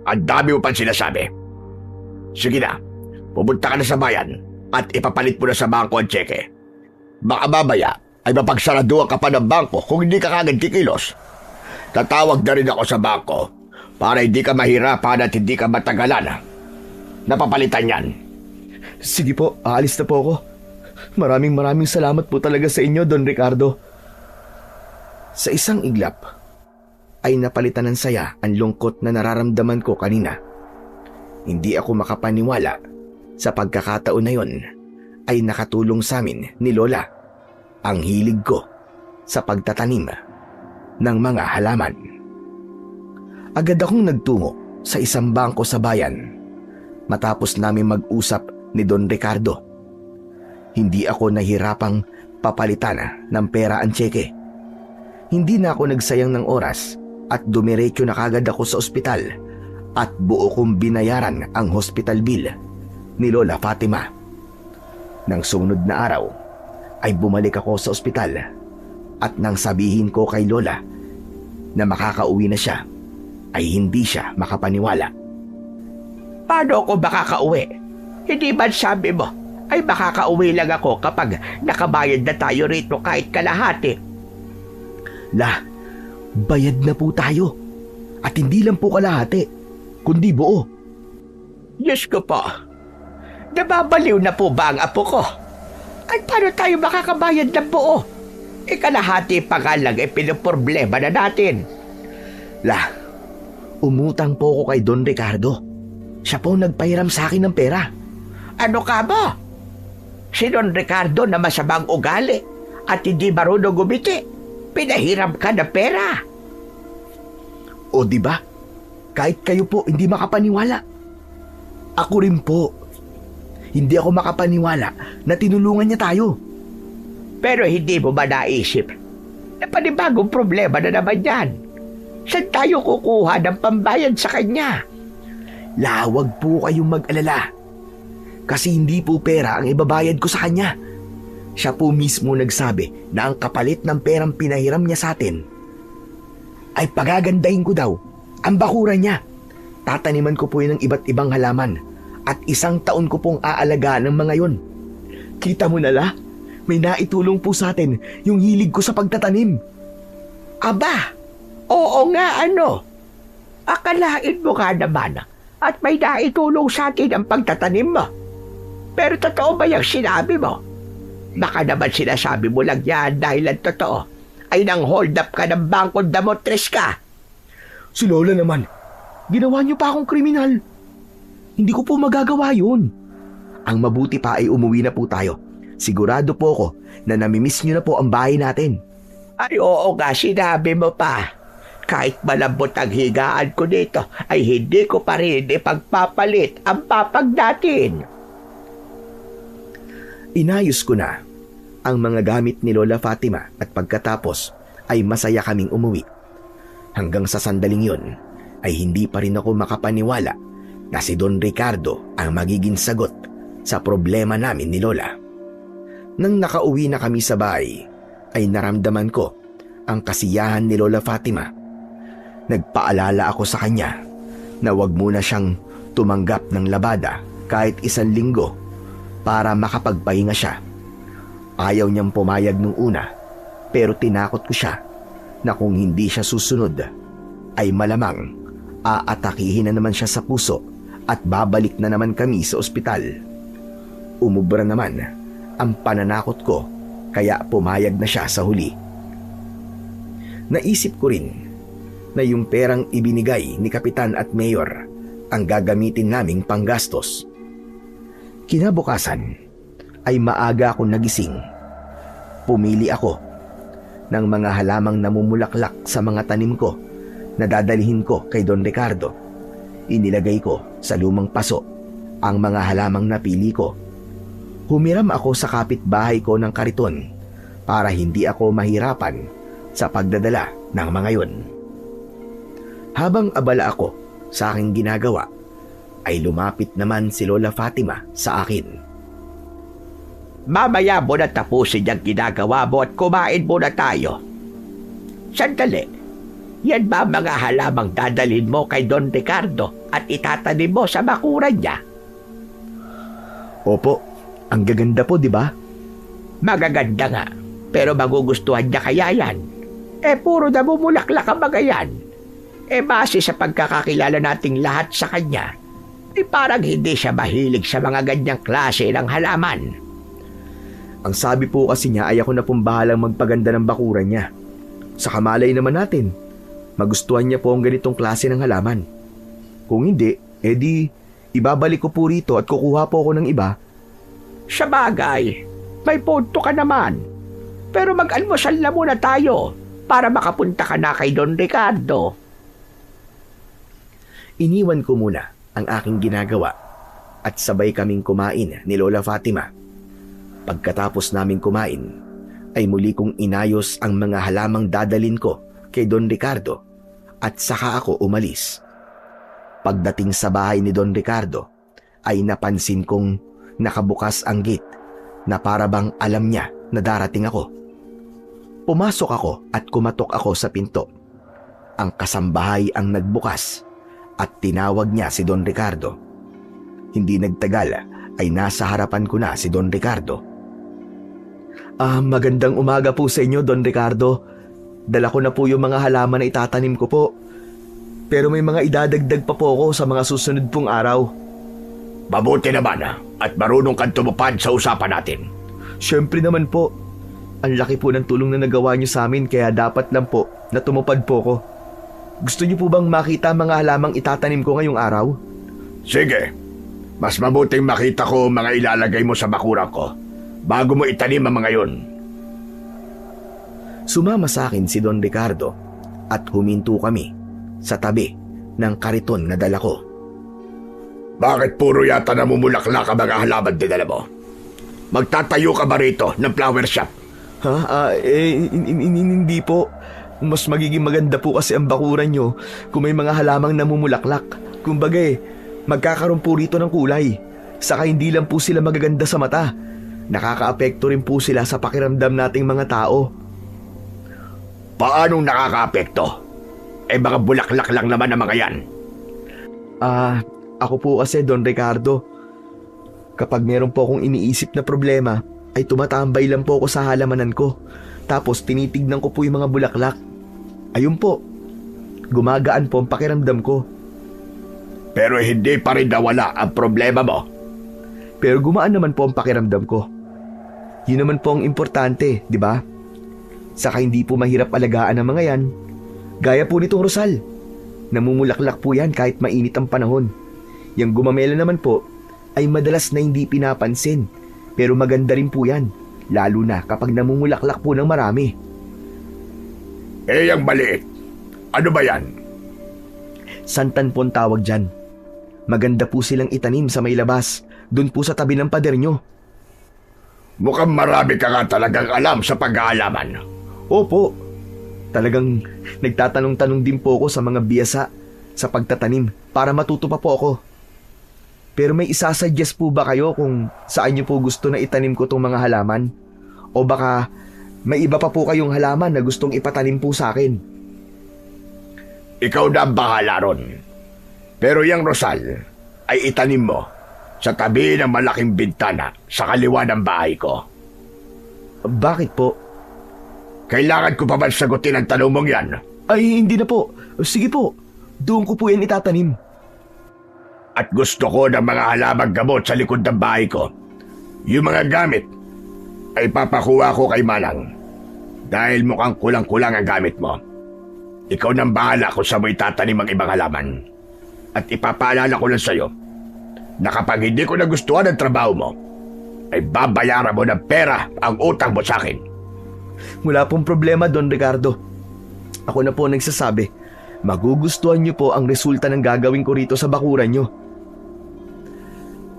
Ang dami mo pang sinasabi. Sige na, pupunta ka na sa bayan at ipapalit mo na sa bangko ang tseke. Baka babaya ay mapagsaraduhan ka pa ng bangko kung hindi ka kagad kikilos. Tatawag na rin ako sa bangko para hindi ka mahirapan at hindi ka matagalan. Napapalitan yan. Sige po, aalis na po ako. Maraming salamat po talaga sa inyo, Don Ricardo. Sa isang iglap, ay napalitan ng saya ang lungkot na nararamdaman ko kanina. Hindi ako makapaniwala sa pagkakataon na yon ay nakatulong sa amin ni Lola ang hilig ko sa pagtatanim ng mga halaman. Agad akong nagtungo sa isang bangko sa bayan matapos namin mag-usap ni Don Ricardo. Hindi ako nahirapang papalitan ng pera ang tseke. Hindi na ako nagsayang ng oras at dumiretso na kagad ako sa ospital at buo kong binayaran ang hospital bill ni Lola Fatima. Nang sumunod na araw ay bumalik ako sa ospital at nang sabihin ko kay Lola na makakauwi na siya ay hindi siya makapaniwala. Paano ako makakauwi? Hindi ba sabi mo ay makakauwi lang ako kapag nakabayad na tayo rito kahit kalahati? La, bayad na po tayo at hindi lang po kalahati kundi buo. Diyos ko po, nababaliw na po ba ang apo ko? At paano tayo makakabayad ng buo? Kalahati pa nga lang pinoproblema na natin. Umutang po ako kay Don Ricardo. Siya po nagpahiram sa akin ng pera. Ano ka ba? Si Don Ricardo na masamang ugali at hindi marunong gumiti, pinahiram ka ng pera. O di ba? Kahit kayo po hindi makapaniwala. Ako rin po. Hindi ako makapaniwala na tinulungan niya tayo. Pero hindi mo ba naisip na panibagong problema na naman yan? Saan tayo kukuha ng pambayad sa kanya? Wag po kayong mag-alala. Kasi hindi po pera ang ibabayad ko sa kanya. Siya po mismo nagsabi na ang kapalit ng perang pinahiram niya sa atin ay pagagandahin ko daw ang bakuran niya. Tataniman ko po yun ng iba't ibang halaman at 1 taon ko pong aalagaan ng mga yon. Kita mo na may naitulong po sa atin yung hilig ko sa pagtatanim. Aba, oo nga ano. Akalain mo nga naman at may naitulong sa atin ang pagtatanim mo. Pero totoo ba yung sinabi mo? Baka naman sinasabi mo lang yan dahil ang totoo ay nang hold up ka ng Bangko Damotres ka. Si Lola naman, ginawa niyo pa akong kriminal. Hindi ko po magagawa yun. Ang mabuti pa ay umuwi na po tayo. Sigurado po ako na namimiss niyo na po ang bahay natin. Ay oo nga, sinabi mo pa. Kahit malambot ang higaan ko dito, ay hindi ko pa rin ipagpapalit ang papag natin. Inayos ko na ang mga gamit ni Lola Fatima at pagkatapos ay masaya kaming umuwi. Hanggang sa sandaling yun ay hindi pa rin ako makapaniwala na si Don Ricardo ang magiging sagot sa problema namin ni Lola. Nang nakauwi na kami sa bahay ay naramdaman ko ang kasiyahan ni Lola Fatima. Nagpaalala ako sa kanya na wag muna siyang tumanggap ng labada kahit 1 linggo para makapagpahinga siya. Ayaw niyang pumayag nung una pero tinakot ko siya na kung hindi siya susunod ay malamang aatakihin na naman siya sa puso at babalik na naman kami sa ospital. Umubra naman ang pananakot ko kaya pumayag na siya sa huli. Naisip ko rin na yung perang ibinigay ni Kapitan at Mayor ang gagamitin naming panggastos. Kinabukasan ay maaga akong nagising. Pumili ako ng mga halamang namumulaklak sa mga tanim ko na dadalhin ko kay Don Ricardo. Inilagay ko sa lumang paso ang mga halamang napili ko. Humiram ako sa kapitbahay ko ng kariton para hindi ako mahirapan sa pagdadala ng mga yon. Habang abala ako sa aking ginagawa, ay lumapit naman si Lola Fatima sa akin. Mamaya mo na tapusin yung ginagawa mo at kumain muna tayo. Sandali, yan ba mga halamang dadalhin mo kay Don Ricardo at itatanim mo sa bakuran niya? Opo, ang gaganda po, di ba? Magaganda nga, pero magugustuhan niya kaya yan. Puro namumulaklak ang mga yan. Base sa pagkakakilala nating lahat sa kanya, parang hindi siya mahilig sa mga ganyang klase ng halaman. Ang sabi po kasi niya ay ako na pong bahalang magpaganda ng bakuran niya. Sa kamalay naman natin, magustuhan niya po ang ganitong klase ng halaman. Kung hindi, edi ibabalik ko po rito at kukuha po ako ng iba. Sa bagay, may punto ka naman. Pero mag-almusal na muna tayo para makapunta ka na kay Don Ricardo. Iniwan ko muna ang aking ginagawa at sabay kaming kumain ni Lola Fatima. Pagkatapos naming kumain, ay muli kong inayos ang mga halamang dadalin ko kay Don Ricardo at saka ako umalis. Pagdating sa bahay ni Don Ricardo, ay napansin kong nakabukas ang gate na para bang alam niya na darating ako. Pumasok ako at kumatok ako sa pinto. Ang kasambahay ang nagbukas at tinawag niya si Don Ricardo. Hindi nagtagal ay nasa harapan ko na si Don Ricardo. Magandang umaga po sa inyo, Don Ricardo. Dala ko na po yung mga halaman na itatanim ko po. Pero may mga idadagdag pa po ako sa mga susunod pong araw. Mabuti naman at marunong kang tumupad sa usapan natin. Siyempre naman po. Ang laki po ng tulong na nagawa niyo sa amin kaya dapat lang po na tumupad po ko. Gusto niyo po bang makita ang mga halamang itatanim ko ngayong araw? Sige, mas mabuting makita ko ang mga ilalagay mo sa bakuran ko bago mo itanim ang mga yun. Sumama sa akin si Don Ricardo at huminto kami sa tabi ng kariton na dala ko. Bakit puro yata namumulaklak ang mga halaman dinala mo? Magtatayo ka ba rito ng flower shop? Hindi po. Mas magiging maganda po kasi ang bakuran nyo kung may mga halamang namumulaklak. Kumbaga magkakaroon po rito ng kulay. Saka hindi lang po sila magaganda sa mata. Nakakaapekto rin po sila sa pakiramdam nating mga tao. Paanong nakakaapekto? Mga bulaklak lang naman ang mga yan. Ako po kasi Don Ricardo. Kapag meron po akong iniisip na problema, ay tumatambay lang po ako sa halamanan ko. Tapos tinitignan ko po yung mga bulaklak. Ayun po, gumagaan po ang pakiramdam ko. Pero hindi pa rin nawala ang problema mo. Pero gumaan naman po ang pakiramdam ko. Yun naman po ang importante, di ba? Saka hindi po mahirap alagaan ang mga yan. Gaya po nitong rosal. Namumulaklak po yan kahit mainit ang panahon. Yang gumamela naman po ay madalas na hindi pinapansin. Pero maganda rin po yan. Lalo na kapag namumulaklak po ng marami. Ang maliit. Ano ba yan? Santan po ang tawag dyan. Maganda po silang itanim sa may labas. Doon po sa tabi ng pader nyo. Mukhang marami ka nga talagang alam sa pag-aalaman. Opo. Talagang nagtatanong-tanong din po ako sa mga biyasa sa pagtatanim para matuto pa po ako. Pero may isasuggest po ba kayo kung saan nyo po gusto na itanim ko tong mga halaman? O baka may iba pa po kayong halaman na gustong ipatanim po sa akin? Ikaw na ang bahala ron. Pero yung rosal ay itanim mo sa tabi ng malaking bintana sa kaliwa ng bahay ko. Bakit po? Kailangan ko pa ba sagutin ang tanong mong yan? Ay, hindi na po. Sige po, doon ko po yan itatanim. At gusto ko ng mga halamang gamot sa likod ng bahay ko. Yung mga gamit ay papakuha ko kay Manang. Dahil mukhang kulang-kulang ang gamit mo. Ikaw nang bahala kung saan mo itatanim ang ibang halaman. At ipapaalala ko lang sa'yo na kapag hindi ko nagustuhan ang trabaho mo, ay babayaran mo ng pera ang utang mo sa akin. Wala pong problema, Don Ricardo. Ako na po nagsasabi, magugustuhan niyo po ang resulta ng gagawin ko rito sa bakuran niyo.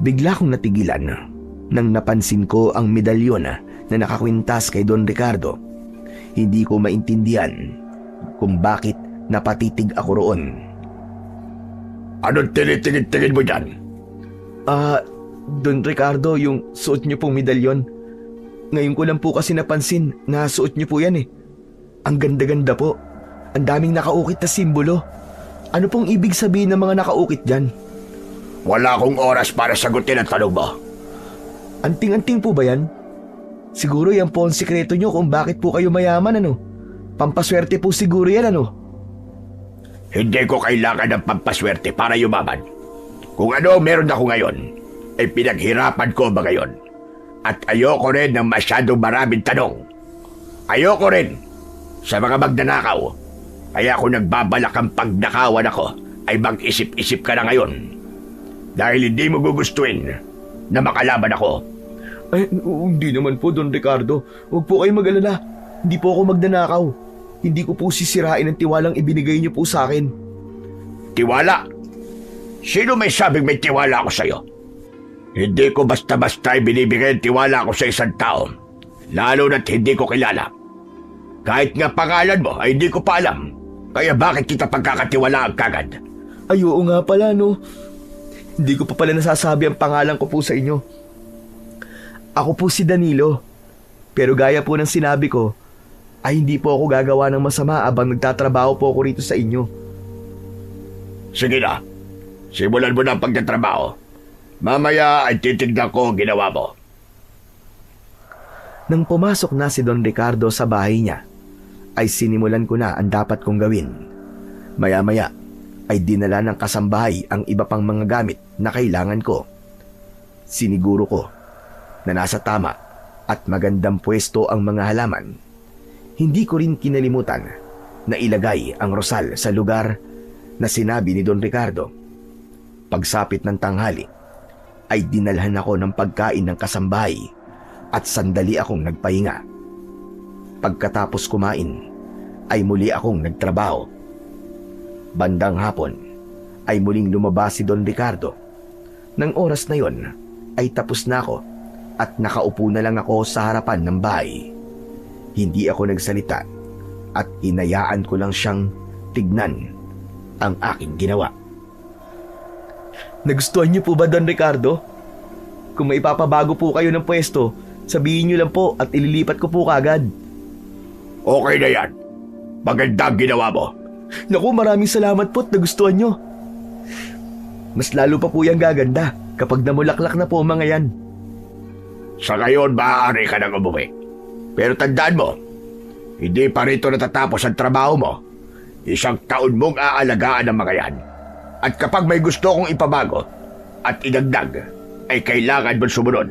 Bigla kong natigilan nang napansin ko ang medalyon na nakakwintas kay Don Ricardo. Hindi ko maintindihan kung bakit napatitig ako roon. Anong tinitingin-tingin mo dyan? Don Ricardo, yung suot niyo pong medalyon. Ngayon ko lang po kasi napansin na suot niyo po yan eh. Ang ganda-ganda po. Ang daming nakaukit na simbolo. Ano pong ibig sabihin ng mga nakaukit dyan? Wala akong oras para sagutin ang tanong mo. Anting-anting po ba yan? Siguro yan po ang sikreto nyo kung bakit po kayo mayaman, ano? Pampaswerte po siguro yan, ano? Hindi ko kailangan ng pampaswerte para yumaman. Kung ano meron ako ngayon, ay pinaghirapan ko ba ngayon? At ayoko rin ng masyadong maraming tanong. Ayoko rin sa mga magnanakaw. Kaya kung nagbabalak ang pagnakawan ako, ay mag-isip-isip ka na ngayon. Dahil hindi mo gugustuhin na makalaban ako. Ay, hindi naman po, Don Ricardo. Huwag po kayo mag-alala. Hindi po ako magnanakaw. Hindi ko po sisirain ang tiwalang ibinigay niyo po sa akin. Tiwala? Sino may sabing may tiwala ako sa'yo? Hindi ko basta-basta ibinibigay ang tiwala ko sa isang tao. Lalo na't hindi ko kilala. Kahit nga pangalan mo ay hindi ko pa alam. Kaya bakit kita pagkakatiwalaan kagad? Ay, oo nga pala, no? Hindi ko pa pala nasasabi ang pangalan ko po sa inyo. Ako po si Danilo. Pero gaya po ng sinabi ko, ay hindi po ako gagawa ng masama abang nagtatrabaho po ako rito sa inyo. Sige na. Simulan mo na ang pagtatrabaho. Mamaya ay titignan ko ang ginawa mo. Nang pumasok na si Don Ricardo sa bahay niya, ay sinimulan ko na ang dapat kong gawin. Maya-maya ay dinala ng kasambahay ang iba pang mga gamit na kailangan ko. Siniguro ko na nasa tama at magandang pwesto ang mga halaman, hindi ko rin kinalimutan na ilagay ang rosal sa lugar na sinabi ni Don Ricardo. Pagsapit ng tanghali, ay dinalhan ako ng pagkain ng kasambahay at sandali akong nagpahinga. Pagkatapos kumain, ay muli akong nagtrabaho. Bandang hapon, ay muling lumabas si Don Ricardo. Nang oras na yon, ay tapos na ako at nakaupo na lang ako sa harapan ng bahay. Hindi ako nagsalita at hinayaan ko lang siyang tignan ang aking ginawa. Nagustuhan niyo po ba, Don Ricardo? Kung may ipapabago po kayo ng pwesto, sabihin niyo lang po at ililipat ko po kagad. Okay na yan. Magandang ginawa mo. Naku, maraming salamat po at nagustuhan niyo. Mas lalo pa po yung gaganda kapag namulaklak na po ang mga yan. Sa ngayon, maaari ka nang umuwi. Pero tandaan mo, hindi pa rito natatapos ang trabaho mo. 1 taon mong aalagaan ang mga yan. At kapag may gusto kong ipabago at idagdag, ay kailangan mo sumunod.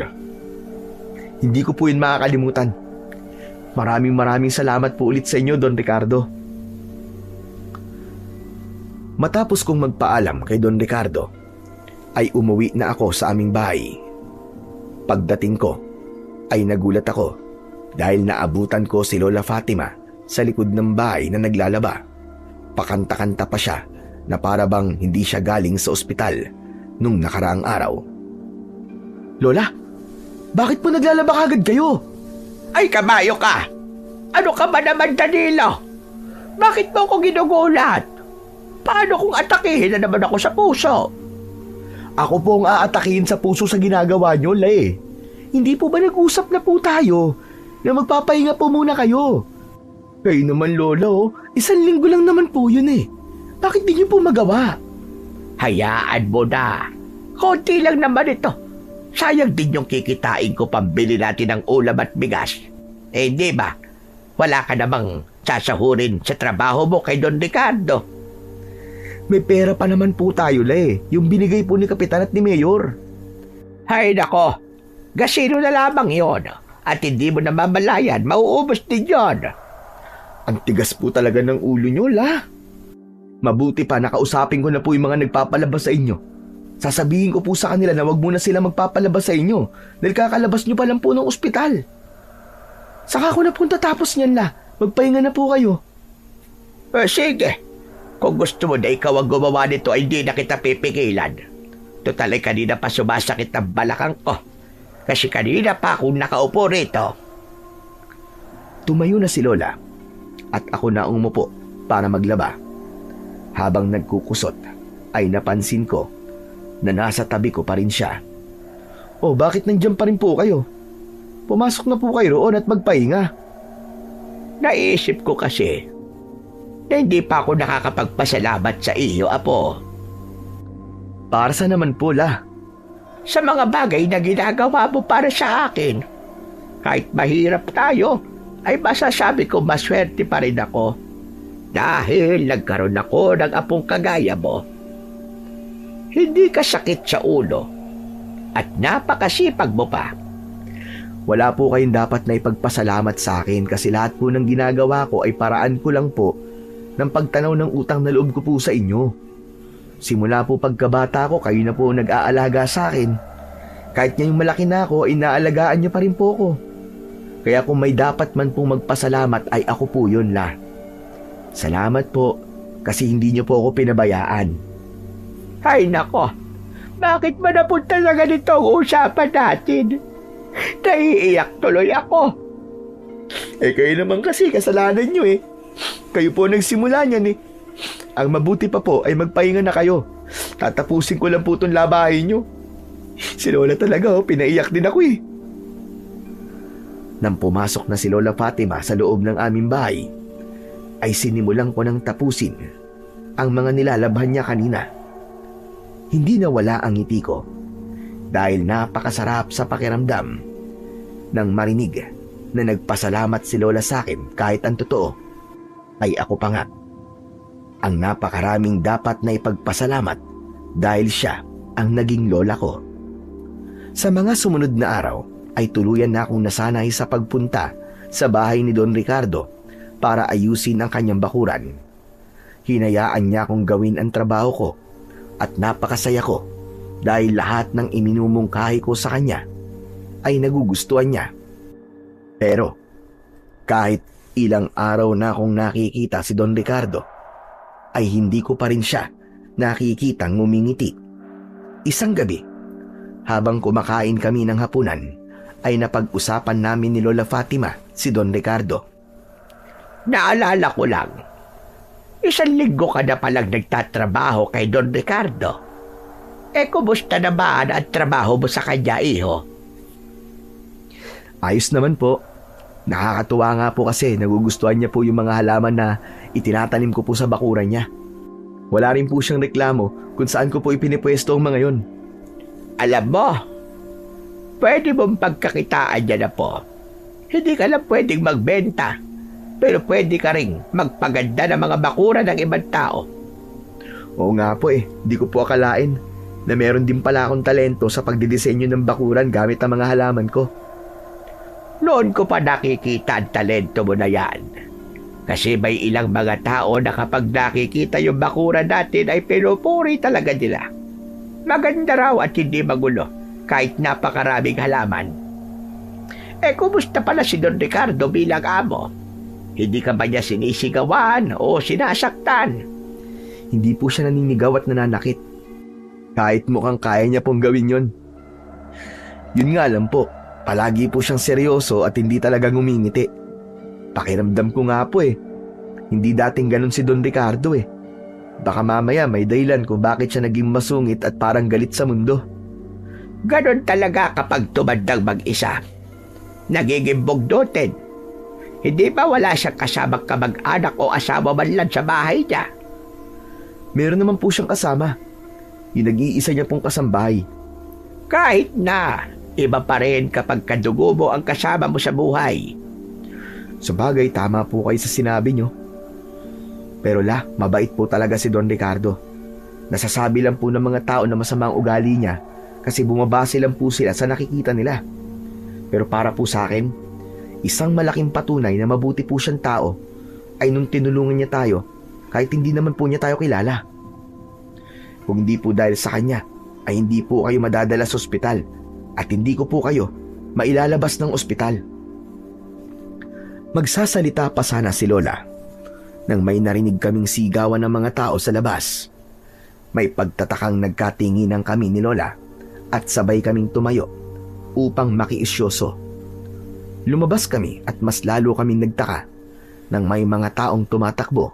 Hindi ko po yun makakalimutan. Maraming salamat po ulit sa inyo, Don Ricardo. Matapos kong magpaalam kay Don Ricardo, ay umuwi na ako sa aming bahay. Pagdating ko, ay nagulat ako dahil naabutan ko si Lola Fatima sa likod ng bahay na naglalaba. Pakanta-kanta pa siya na para bang hindi siya galing sa ospital nung nakaraang araw. Lola, bakit po naglalaba kagad kayo? Ay, kabayo ka! Ano ka ba naman, Danilo? Bakit mo ako ginugulat? Paano kung atakihin na naman ako sa puso? Ako po ang aatakihin sa puso sa ginagawa niyo, La eh. Hindi po ba nag-usap na po tayo na magpapahinga po muna kayo? Kayo naman, Lola, 1 linggo lang naman po yun eh. Bakit di niyo po magawa? Hayaan mo na. Konti lang naman ito. Sayang din yung kikitain ko pambili natin ng ulam at bigas. Eh, di ba? Wala ka namang sasahurin sa trabaho mo kay Don Ricardo. May pera pa naman po tayo, La eh. Yung binigay po ni Kapitan at ni Mayor. Hay nako, gasino na lamang yon. At hindi mo na mamalayan, mauubos din yon. Ang tigas po talaga ng ulo niyo, La. Mabuti pa nakausapin ko na po yung mga nagpapalabas sa inyo. Sasabihin ko po sa kanila na wag muna sila magpapalabas sa inyo dahil kakalabas nyo pa lang po ng ospital. Saka ko na po tatapos niyan, La. Magpahinga na po kayo. Sige. Kung gusto mo na ikaw ang gumawa nito ay hindi na kita pipigilan. Total ay kanina pa sumasakit ang balakang ko. Kasi kanina pa akong nakaupo rito. Tumayo na si Lola at ako na umupo para maglaba. Habang nagkukusot ay napansin ko na nasa tabi ko pa rin siya. Oh, bakit nandiyan pa rin po kayo? Pumasok na po kayo roon at magpahinga. Naisip ko kasi na hindi pa ako nakakapagpasalamat sa iyo, Apo. Para sa naman po, La? Sa mga bagay na ginagawa mo para sa akin. Kahit mahirap tayo, ay masasabi ko maswerte pa rin ako. Dahil nagkaroon ako ng apong kagaya mo. Hindi ka sakit sa ulo. At napakasipag mo pa. Wala po kayong dapat na ipagpasalamat sa akin kasi lahat po ng ginagawa ko ay paraan ko lang po ng pagtanaw ng utang na loob ko po sa inyo. Simula po pagkabata ko, kayo na po nag-aalaga sa akin. Kahit ngayong malaki na ako, inaalagaan niyo pa rin po ko. Kaya kung may dapat man pong magpasalamat ay ako po yun, La. Salamat po kasi hindi niyo po ako pinabayaan. Ay nako, bakit ba napunta sa ganito ang usapan natin? Naiiyak tuloy ako. Eh kayo naman kasi, kasalanan niyo eh. Kayo po nagsimula niyan eh. Ang mabuti pa po ay magpahinga na kayo. Tatapusin ko lang po itong labahin niyo. Si Lola talaga pinaiyak din ako eh. Nang pumasok na si Lola Fatima sa loob ng aming bahay, ay sinimulan ko ng tapusin ang mga nilalabhan niya kanina. Hindi nawala ang ngiti ko dahil napakasarap sa pakiramdam nang marinig na nagpasalamat si Lola sa akin kahit ang totoo ay ako pa nga ang napakaraming dapat na ipagpasalamat dahil siya ang naging lola ko. Sa mga sumunod na araw ay tuluyan na akong nasanay sa pagpunta sa bahay ni Don Ricardo para ayusin ang kanyang bakuran. Hinayaan niya akong gawin ang trabaho ko at napakasaya ko dahil lahat ng iminumungkahi ko sa kanya ay nagugustuhan niya. Pero kahit ilang araw na akong nakikita si Don Ricardo, ay hindi ko pa rin siya nakikitang ngumingiti. Isang gabi, habang kumakain kami ng hapunan, ay napag-usapan namin ni Lola Fatima si Don Ricardo. Naalala ko lang, 1 linggo ka na palang nagtatrabaho kay Don Ricardo. Kumusta naman ang trabaho mo sa kanya, iho? Ayos naman po. Nakakatuwa nga po kasi nagugustuhan niya po yung mga halaman na itinatanim ko po sa bakuran niya. Wala rin po siyang reklamo kung saan ko po ipinipwesto ang mga yon. Alam mo, pwede mong pagkakitaan niya na po. Hindi ka lang pwedeng magbenta, pero pwede ka ring magpaganda ng mga bakuran ng ibang tao. Oo nga po di ko po akalain na meron din pala akong talento sa pagdidisenyo ng bakuran gamit ang mga halaman ko. Noon ko pa nakikita ang talento mo na yan. Kasi may ilang mga tao na kapag nakikita yung bakuran natin ay pinupuri talaga nila. Maganda raw at hindi magulo kahit napakaraming halaman. Kumusta pala si Don Ricardo bilang amo? Hindi ka ba niya sinisigawan o sinasaktan? Hindi po siya naninigaw at nananakit. Kahit mukhang kaya niya pong gawin yon. Yun nga lang po, palagi po siyang seryoso at hindi talaga ngumingiti. Pakiramdam ko nga po hindi dating ganun si Don Ricardo Baka mamaya may dahilan kung bakit siya naging masungit at parang galit sa mundo. Ganon talaga kapag tumandang mag-isa. Nagiging bugdutin. Hindi ba wala siyang kasamang kamag-anak o asawa man lang sa bahay niya? Meron naman po siyang kasama. Yung nag-iisa niya pong kasambahay. Kahit na, iba pa rin kapag kadugo mo ang kasama mo sa buhay. Sabagay, tama po kayo sa sinabi niyo. Pero mabait po talaga si Don Ricardo. Nasasabi lang po ng mga tao na masama ang ugali niya kasi bumabase lang po sila sa nakikita nila. Pero para po sa akin, isang malaking patunay na mabuti po siyang tao ay nung tinulungan niya tayo kahit hindi naman po niya tayo kilala. Kung hindi po dahil sa kanya, ay hindi po kayo madadala sa ospital at hindi ko po kayo mailalabas ng ospital. Magsasalita pa sana si Lola nang may narinig kaming sigawan ng mga tao sa labas. May pagtatakang nagkatinginan kami ni Lola at sabay kaming tumayo upang makiisyoso. Lumabas kami at mas lalo kaming nagtaka nang may mga taong tumatakbo.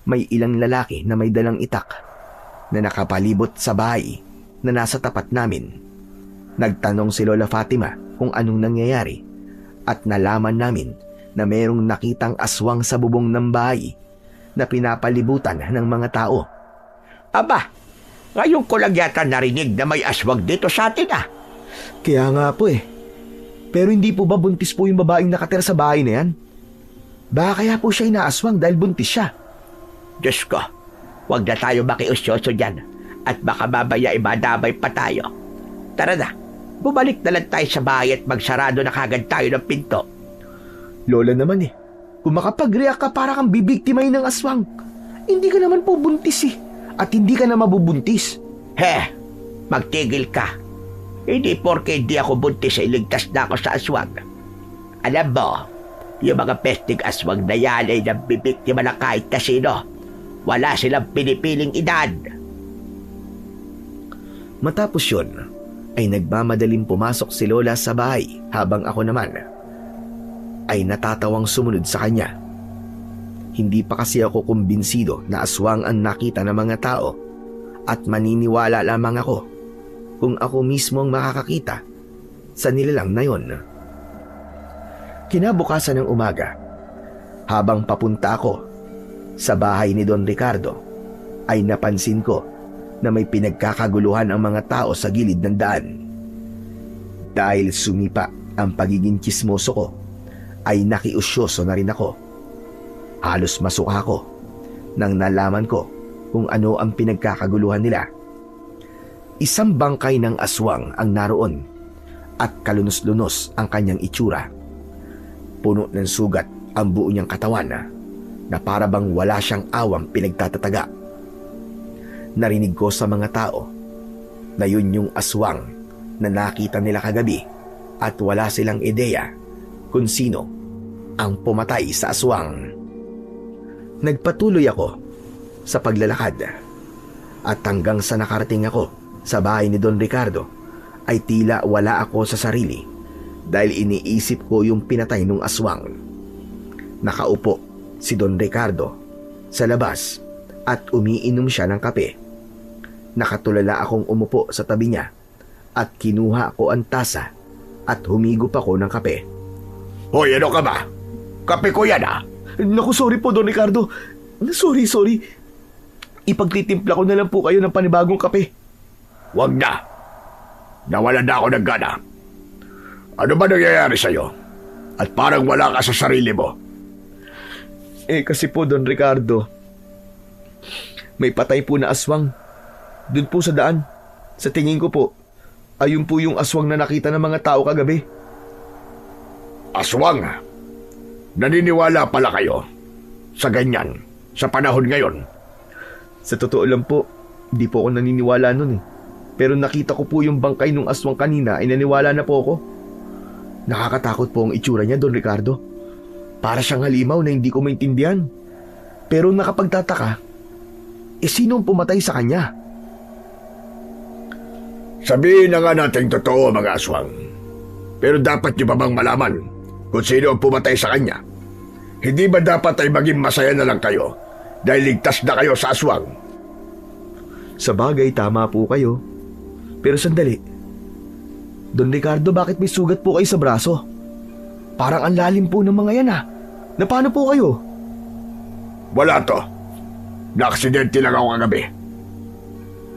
May ilang lalaki na may dalang itak na nakapalibot sa bahay na nasa tapat namin. Nagtanong si Lola Fatima kung anong nangyayari at nalaman namin na mayroong nakitang aswang sa bubong ng bahay na pinapalibutan ng mga tao. Aba, ngayon ko lang yata narinig na may aswang dito sa atin Kaya nga po Pero hindi po ba buntis po yung babaeng nakatira sa bahay na yan? Baka kaya po siya inaaswang dahil buntis siya. Diyos ko, huwag na tayo makiusyoso dyan at baka babaya ibadamay pa tayo. Tara na, bumalik na lang tayo sa bahay at magsarado na kagad tayo ng pinto. Lola naman kung makapag-react ka para kang bibiktimay ng aswang, hindi ka naman po buntis at hindi ka na mabubuntis. Magtigil ka. Hindi porke hindi ako buntis ay iligtas na ako sa aswang. Alam mo, yung mga pesting aswang na yan ay nabibiktima na kahit na sino. Wala silang pinipiling edad. Matapos yun, ay nagmamadaling pumasok si Lola sa bahay habang ako naman ay natatawang sumunod sa kanya. Hindi pa kasi ako kumbinsido na aswang ang nakita ng mga tao at maniniwala lamang ako kung ako mismo ang makakakita sa nilalang na yon. Kinabukasan ng umaga, habang papunta ako sa bahay ni Don Ricardo, ay napansin ko na may pinagkakaguluhan ang mga tao sa gilid ng daan. Dahil sumipa ang pagiging tsismoso ko, ay nakiusyoso na rin ako. Halos masuka ko nang nalaman ko kung ano ang pinagkakaguluhan nila. Isang bangkay ng aswang ang naroon at kalunos-lunos ang kanyang itsura. Puno ng sugat ang buo niyang katawan na para bang wala siyang awang pinagtatataga. Narinig ko sa mga tao na yun yung aswang na nakita nila kagabi at wala silang ideya kung sino ang pumatay sa aswang. Nagpatuloy ako sa paglalakad at hanggang sa nakarating ako sa bahay ni Don Ricardo ay tila wala ako sa sarili dahil iniisip ko yung pinatay nung aswang. Nakaupo si Don Ricardo sa labas at umiinom siya ng kape. Nakatulala akong umupo sa tabi niya at kinuha ko ang tasa at humigop ako ng kape. Hoy, ano ka ba? Kape ko yan Naku, sorry po, Don Ricardo. Sorry. Ipagtitimpla ko na lang po kayo ng panibagong kape. Wag na. Nawalan na ako ng gana. Ano ba nangyayari sa'yo? At parang wala ka sa sarili mo. Kasi po, Don Ricardo, may patay po na aswang. Doon po sa daan. Sa tingin ko po, ayun po yung aswang na nakita ng mga tao kagabi. Aswang? Naniniwala pala kayo sa ganyan, sa panahon ngayon? Sa totoo lang po, hindi po ako naniniwala nun Pero nakita ko po yung bangkay nung aswang kanina ay naniwala na po ako. Nakakatakot po ang itsura niya, Don Ricardo. Para siyang halimaw na hindi ko maintindihan. Pero nakapagtataka, sino ang pumatay sa kanya? Sabihin na nga natin totoo, mga aswang. Pero dapat niyo pa bang malaman kung sino ang pumatay sa kanya? Hindi ba dapat ay maging masaya na lang kayo dahil ligtas na kayo sa aswang? Sa bagay, tama po kayo. Pero sandali. Don Ricardo, bakit may sugat po kayo sa braso? Parang ang lalim po ng mga yan Na paano po kayo? Wala to. Na-aksidente lang ako kagabi.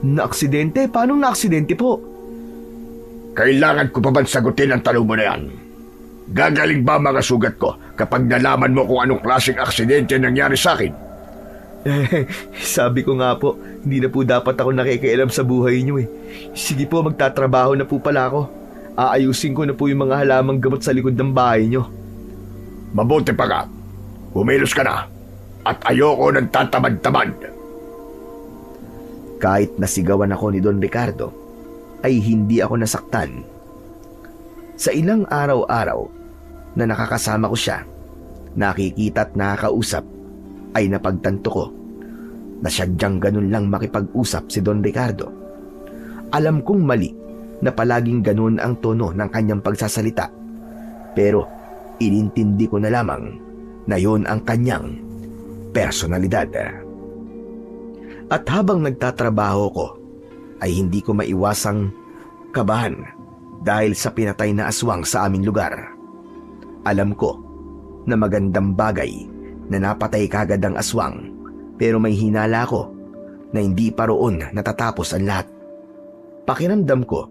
Na-aksidente? Paano na-aksidente po? Kailangan ko pa ba sagutin ang tanong mo na yan? Gagaling ba mga sugat ko kapag nalaman mo kung anong klaseng aksidente nangyari sa akin? Sabi ko nga po, hindi na po dapat ako nakikialam sa buhay niyo Sige po, magtatrabaho na po pala ako. Aayusin ko na po yung mga halamang gamot sa likod ng bahay niyo. Mabuti pa nga. Bumilos ka na. At ayoko ng tatamad-tamad. Kahit nasigawan ako ni Don Ricardo, ay hindi ako nasaktan. Sa ilang araw-araw na nakakasama ko siya, nakikita at nakakausap, ay napagtanto ko na sadyang ganun lang makipag-usap si Don Ricardo. Alam kong mali na palaging ganun ang tono ng kanyang pagsasalita, pero inintindi ko na lamang na yon ang kanyang personalidad. At habang nagtatrabaho ko, ay hindi ko maiwasang kabahan dahil sa pinatay na aswang sa aming lugar. Alam ko na magandang bagay na napatay kagad ang aswang, pero may hinala ko na hindi pa roon natatapos ang lahat. Pakiramdam ko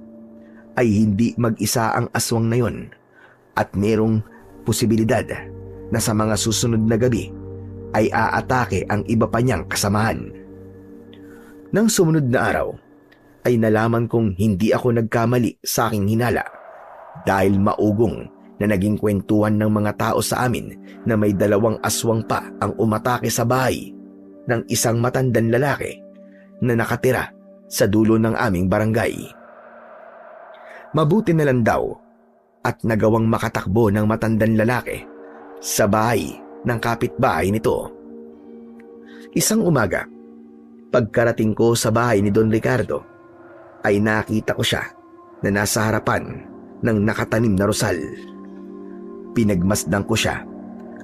ay hindi mag-isa ang aswang na yon at merong posibilidad na sa mga susunod na gabi ay aatake ang iba pa niyang kasamahan. Nang sumunod na araw, ay nalaman kong hindi ako nagkamali sa aking hinala dahil maugong na naging kwentuhan ng mga tao sa amin na may 2 aswang pa ang umatake sa bahay ng isang matandang lalaki na nakatira sa dulo ng aming barangay. Mabuti na lang daw at nagawang makatakbo ng matandang lalaki sa bahay ng kapitbahay nito. Isang umaga, pagkarating ko sa bahay ni Don Ricardo, ay nakita ko siya na nasa harapan ng nakatanim na rosal. Pinagmasdan ko siya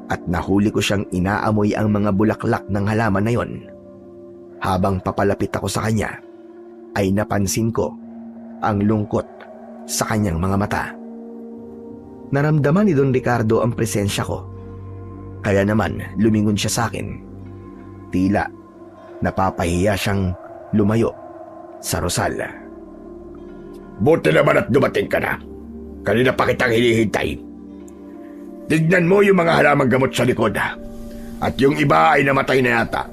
at nahuli ko siyang inaamoy ang mga bulaklak ng halaman na yon. Habang papalapit ako sa kanya, ay napansin ko ang lungkot sa kanyang mga mata. Naramdaman ni Don Ricardo ang presensya ko, kaya naman lumingon siya sa akin. Tila napapahiya siyang lumayo sa rosal. Buti naman at dumating ka na. Kanina pa kitang hinihintay. Tignan mo yung mga halamang gamot sa likod. At yung iba ay namatay na yata.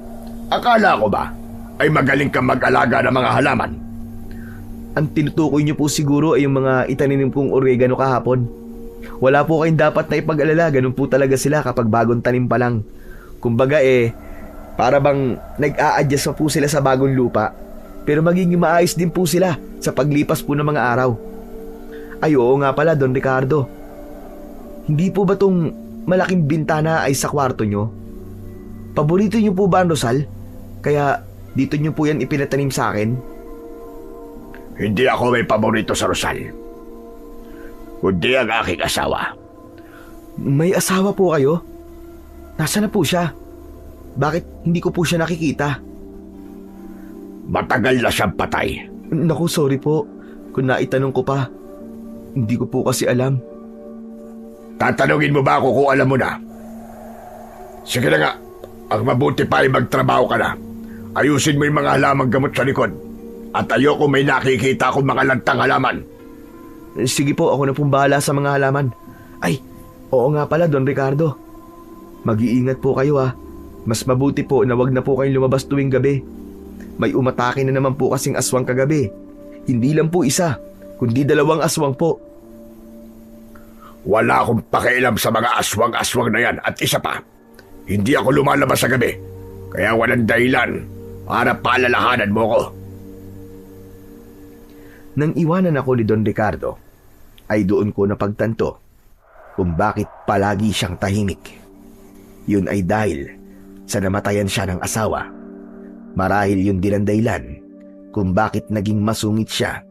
Akala ko ba ay magaling kang mag-alaga ng mga halaman? Ang tinutukoy niyo po siguro ay yung mga itaninim kong oregano kahapon. Wala po kayong dapat na ipag-alala, ganun po talaga sila kapag bagong tanim pa lang. Kumbaga para bang nag-a-adjust pa po sila sa bagong lupa. Pero magiging maayos din po sila sa paglipas po ng mga araw. Ay oo nga pala, Don Ricardo. Hindi po ba tong malaking bintana ay sa kwarto nyo? Paborito nyo po ba ang rosal? Kaya dito nyo po yan ipinatanim sa akin? Hindi ako may paborito sa rosal, kundi ang aking asawa. May asawa po kayo? Nasaan na po siya? Bakit hindi ko po siya nakikita? Matagal na siyang patay. Naku, sorry po. Kung naitanong ko pa, hindi ko po kasi alam. Tatanungin mo ba ako kung alam mo na? Sige na nga, ang mabuti pa ay magtrabaho ka na. Ayusin mo yung mga halamang gamot sa likod. At ayoko may nakikita akong mga lantang halaman. Sige po, ako na pong bahala sa mga halaman. Ay, oo nga pala, Don Ricardo. Mag-iingat po kayo Mas mabuti po na wag na po kayong lumabas tuwing gabi. May umatake na naman po kasing aswang kagabi. Hindi lang po isa, kundi 2 aswang po. Wala akong pakialam sa mga aswang-aswang na yan. At isa pa, hindi ako lumalabas sa gabi. Kaya walang dahilan para paalalahanan mo ko. Nang iwanan ako ni Don Ricardo, ay doon ko napagtanto kung bakit palagi siyang tahimik. Yun ay dahil sa namatayan siya ng asawa. Marahil yun din ang dahilan kung bakit naging masungit siya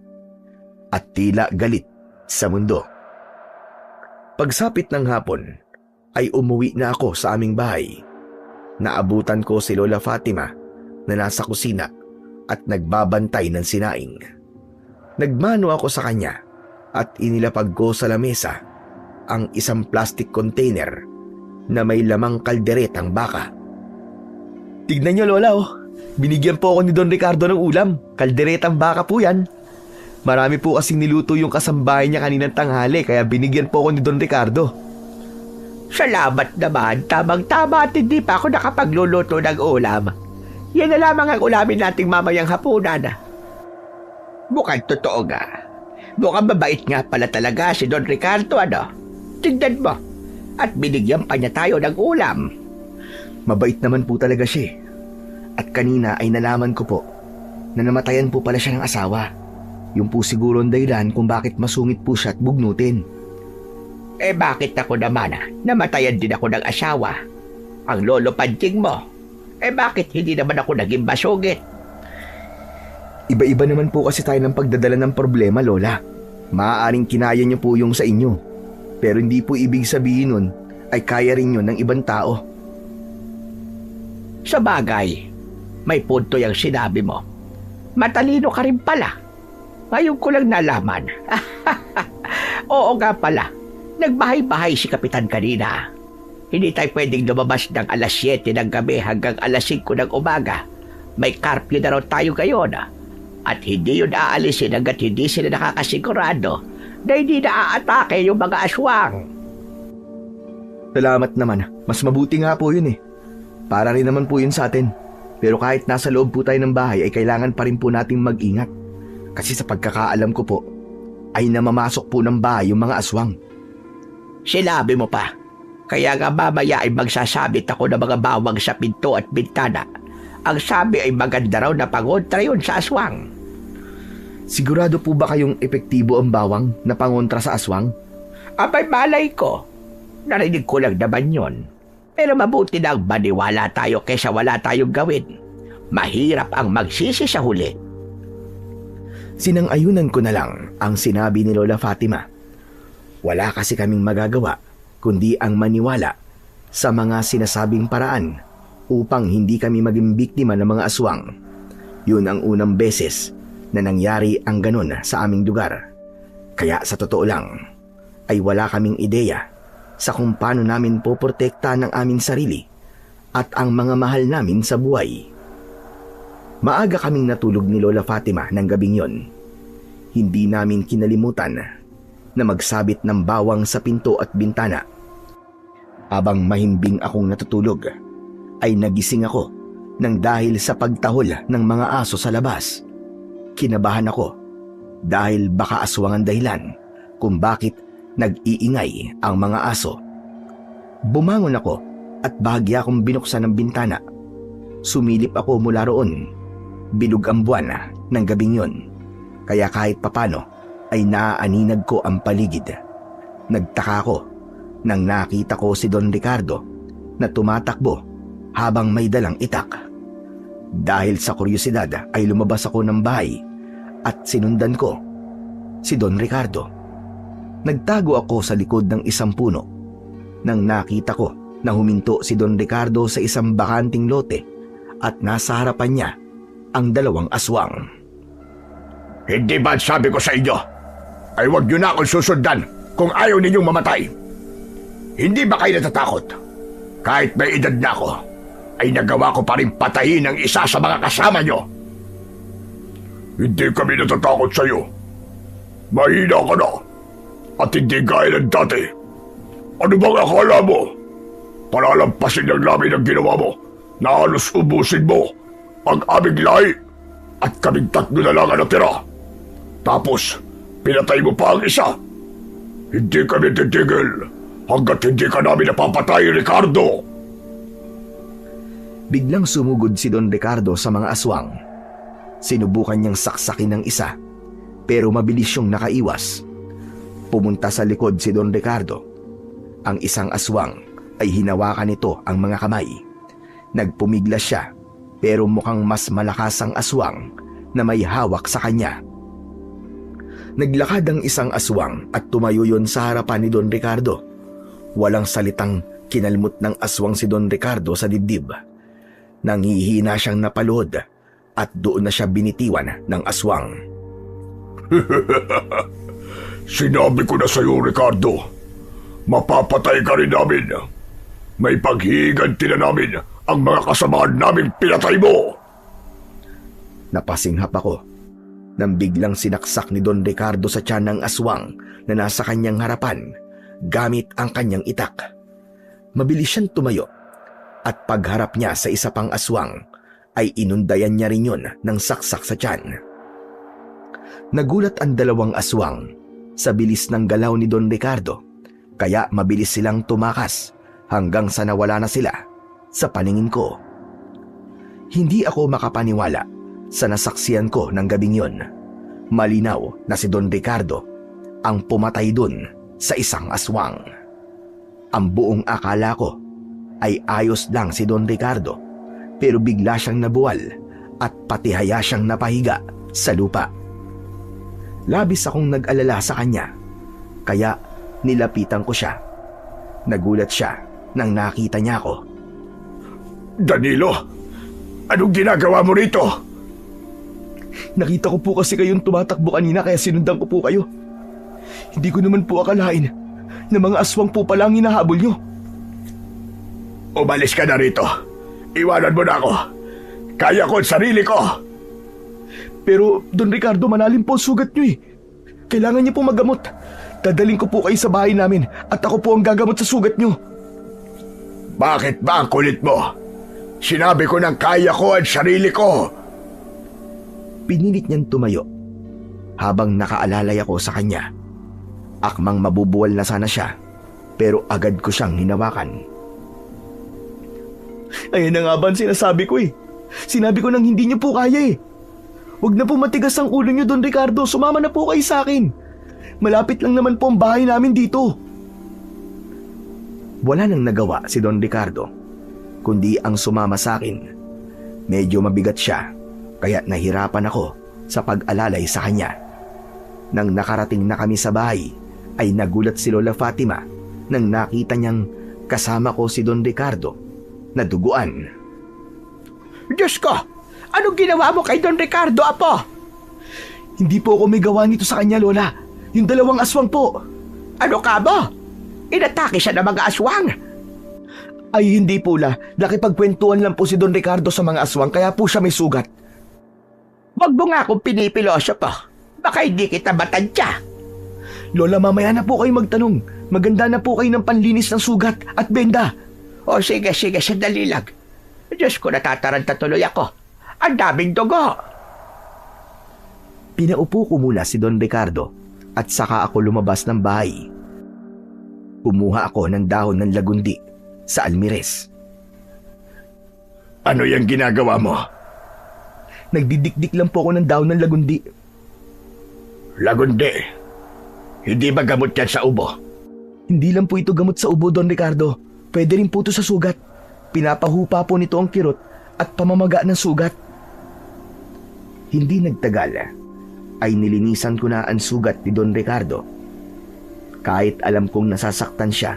at tila galit sa mundo. Pagsapit ng hapon, ay umuwi na ako sa aming bahay. Naabutan ko si Lola Fatima na nasa kusina at nagbabantay ng sinaing. Nagmano ako sa kanya at inilapag ko sa lamesa ang isang plastic container na may lamang kalderetang baka. Tignan niyo, Lola, binigyan po ako ni Don Ricardo ng ulam. Kalderetang baka po yan. Marami po kasing niluto yung kasambahay niya kaninang tanghali, kaya binigyan po ako ni Don Ricardo. Salamat naman, tamang-tama at hindi pa ako nakapagluluto ng ulam. Yan na lamang ang ulamin nating mamayang hapunan. Mukhang totoo nga. Mukhang mabait nga pala talaga si Don Ricardo, Tignan mo. At binigyan pa niya tayo ng ulam. Mabait naman po talaga siya. At kanina ay nalaman ko po na namatayan po pala siya ng asawa. Yung po siguro ang dahilan kung bakit masungit po siya at bugnutin. Bakit ako naman namatayan din ako ng asawa? Ang lolo Panching mo. Bakit hindi naman ako naging masungit? Iba-iba naman po kasi tayo ng pagdadala ng problema, Lola. Maaaring kinaya niyo po yung sa inyo. Pero hindi po ibig sabihin nun ay kaya rin yun ng ibang tao. Sa bagay, may punto yung sinabi mo. Matalino ka rin pala. Ngayon ko lang nalaman. Oo nga pala. Nagbahay-bahay si Kapitan kanina. Hindi tayo pwedeng lumabas ng alas 7 ng gabi hanggang alas 5 ng umaga. May curfew na raw tayo ngayon. At hindi yun aalisin hanggat hindi sila nakakasigurado na hindi naaatake yung mga aswang. Salamat naman. Mas mabuti nga po yun Para rin naman po yun sa atin. Pero kahit nasa loob po tayo ng bahay ay kailangan pa rin po nating mag-ingat. Kasi sa pagkakaalam ko po, ay namamasok po ng bahay yung mga aswang. Sinabi mo pa. Kaya nga mamaya ay magsasabit ako ng mga bawang sa pinto at bintana. Ang sabi ay maganda raw na pangontra yun sa aswang. Sigurado po ba kayong epektibo ang bawang na pangontra sa aswang? Abay malay ko. Narinig ko lang naman yun. Pero mabuti na ang maniwala tayo kaysa wala tayong gawin. Mahirap ang magsisi sa huli. Sinang-ayunan ko na lang ang sinabi ni Lola Fatima. Wala kasi kaming magagawa kundi ang maniwala sa mga sinasabing paraan upang hindi kami maging biktima ng mga aswang. Yun ang unang beses na nangyari ang ganun sa aming lugar. Kaya sa totoo lang, ay wala kaming ideya sa kung paano namin poprotekta ng aming sarili at ang mga mahal namin sa buhay. Maaga kaming natulog ni Lola Fatima ng gabing yon. Hindi namin kinalimutan na magsabit ng bawang sa pinto at bintana. Habang mahimbing akong natutulog, ay nagising ako nang dahil sa pagtahol ng mga aso sa labas. Kinabahan ako dahil baka aswang ang dahilan kung bakit nag-iingay ang mga aso. Bumangon ako at bahagya akong binuksan ng bintana. Sumilip ako mula roon. Bilog ang buwan ng gabing yun, kaya kahit papano ay naaaninag ko ang paligid. Nagtaka ko nang nakita ko si Don Ricardo na tumatakbo habang may dalang itak. Dahil sa kuryosidad ay lumabas ako ng bahay at sinundan ko si Don Ricardo. Nagtago ako sa likod ng isang puno nang nakita ko na huminto si Don Ricardo sa isang bakanting lote at nasa harapan niya ang dalawang aswang. Hindi ba sabi ko sa inyo ay huwag niyo na akong susundan kung ayaw ninyong mamatay? Hindi ba kayo natatakot? Kahit may edad na ako, ay nagawa ko pa rin patayin ang isa sa mga kasama niyo. Hindi kami natatakot sa iyo. Mahina ka na at hindi gaya ng dati. Ano bang akala mo? Palalampasin lang namin ang ginawa mo na halos ubusin mo ang aming lahi at kaming tatlo na lang ang natira. Tapos, pinatay mo pa ang isa. Hindi kami titigil hanggat hindi ka namin napapatay, Ricardo. Biglang sumugod si Don Ricardo sa mga aswang. Sinubukan niyang saksakin ng isa, pero mabilis siyang nakaiwas. Pumunta sa likod si Don Ricardo. Ang isang aswang ay hinawakan nito ang mga kamay. Nagpumiglas siya, pero mukhang mas malakas ang aswang na may hawak sa kanya. Naglakad ang isang aswang at tumayo yon sa harapan ni Don Ricardo. Walang salitang kinalmot ng aswang si Don Ricardo sa dibdib. Nanghihina siyang napaluhod at doon na siya binitiwan ng aswang. Sinabi ko na sa iyo, Ricardo. Mapapatay ka rin namin. May paghihiganti na namin ang mga kasamahan naming pinatay mo. Napasinghap ako nang biglang sinaksak ni Don Ricardo sa tiyan ng aswang na nasa kanyang harapan gamit ang kanyang itak. Mabilis siyang tumayo at pagharap niya sa isa pang aswang ay inundayan niya rin yun ng saksak sa tiyan. Nagulat ang dalawang aswang sa bilis ng galaw ni Don Ricardo, kaya mabilis silang tumakas hanggang sa nawala na sila sa paningin ko. Hindi ako makapaniwala sa nasaksiyan ko ng gabing yon. Malinaw na si Don Ricardo ang pumatay dun sa isang aswang. Ang buong akala ko ay ayos lang si Don Ricardo, pero bigla siyang nabuwal at patihaya siyang napahiga sa lupa. Labis akong nag-alala sa kanya, kaya nilapitan ko siya. Nagulat siya nang nakita niya ako. Danilo, anong ginagawa mo rito? Nakita ko po kasi kayong tumatakbo kanina kaya sinundan ko po kayo. Hindi ko naman po akalain na mga aswang po pala ang hinahabol nyo. Umalis ka na rito. Iwanan mo na ako. Kaya ko ang sarili ko. Pero Don Ricardo, malalim po ang sugat nyo eh. Kailangan niyo po maggamot. Dadaling ko po kayo sa bahay namin at ako po ang gagamot sa sugat nyo. Bakit ba ang kulit mo? Sinabi ko nang kaya ko ang sarili ko. Pinilit niyang tumayo habang nakaalalay ako sa kanya. Akmang mabubuwal na sana siya, pero agad ko siyang hinawakan. Ayan na nga ba ang sinasabi ko eh. Sinabi ko nang hindi niyo po kaya eh. Huwag na po matigas ang ulo niyo, Don Ricardo. Sumama na po kayo sa akin. Malapit lang naman po ang bahay namin dito. Wala nang nagawa si Don Ricardo, kundi ang sumama sa akin. Medyo mabigat siya, kaya nahirapan ako sa pag-alalay sa kanya. Nang nakarating na kami sa bahay, ay nagulat si Lola Fatima nang nakita niyang kasama ko si Don Ricardo na duguan. Diyos ko! Anong ginawa mo kay Don Ricardo, Apo? Hindi po ako may gawa nito sa kanya, Lola. Yung dalawang aswang po. Ano ka ba? Inatake siya ng mga aswang. Ay hindi po, La. Nakipagkwentuhan lang po si Don Ricardo sa mga aswang kaya po siya may sugat. Wag mo nga akong pinipiloso po. Baka hindi kita matadya. Lola, mamaya na po kayo magtanong. Maganda na po kayo ng panlinis ng sugat at benda. O sige, sandali lang. Diyos ko, natataranta tuloy ako. Ang daming dugo. Pinaupo ko muna si Don Ricardo at saka ako lumabas ng bahay. Kumuha ako ng dahon ng lagundi sa almires. Ano yung ginagawa mo? Nagdidikdik lang po ako ng dahon ng lagundi. Lagundi. Hindi ba gamot yan sa ubo? Hindi lang po ito gamot sa ubo, Don Ricardo. Pwede rin po ito sa sugat. Pinapahupa po nito ang kirot at pamamaga ng sugat. Hindi nagtagal ay nilinisan ko na ang sugat ni Don Ricardo. Kahit alam kong nasasaktan siya,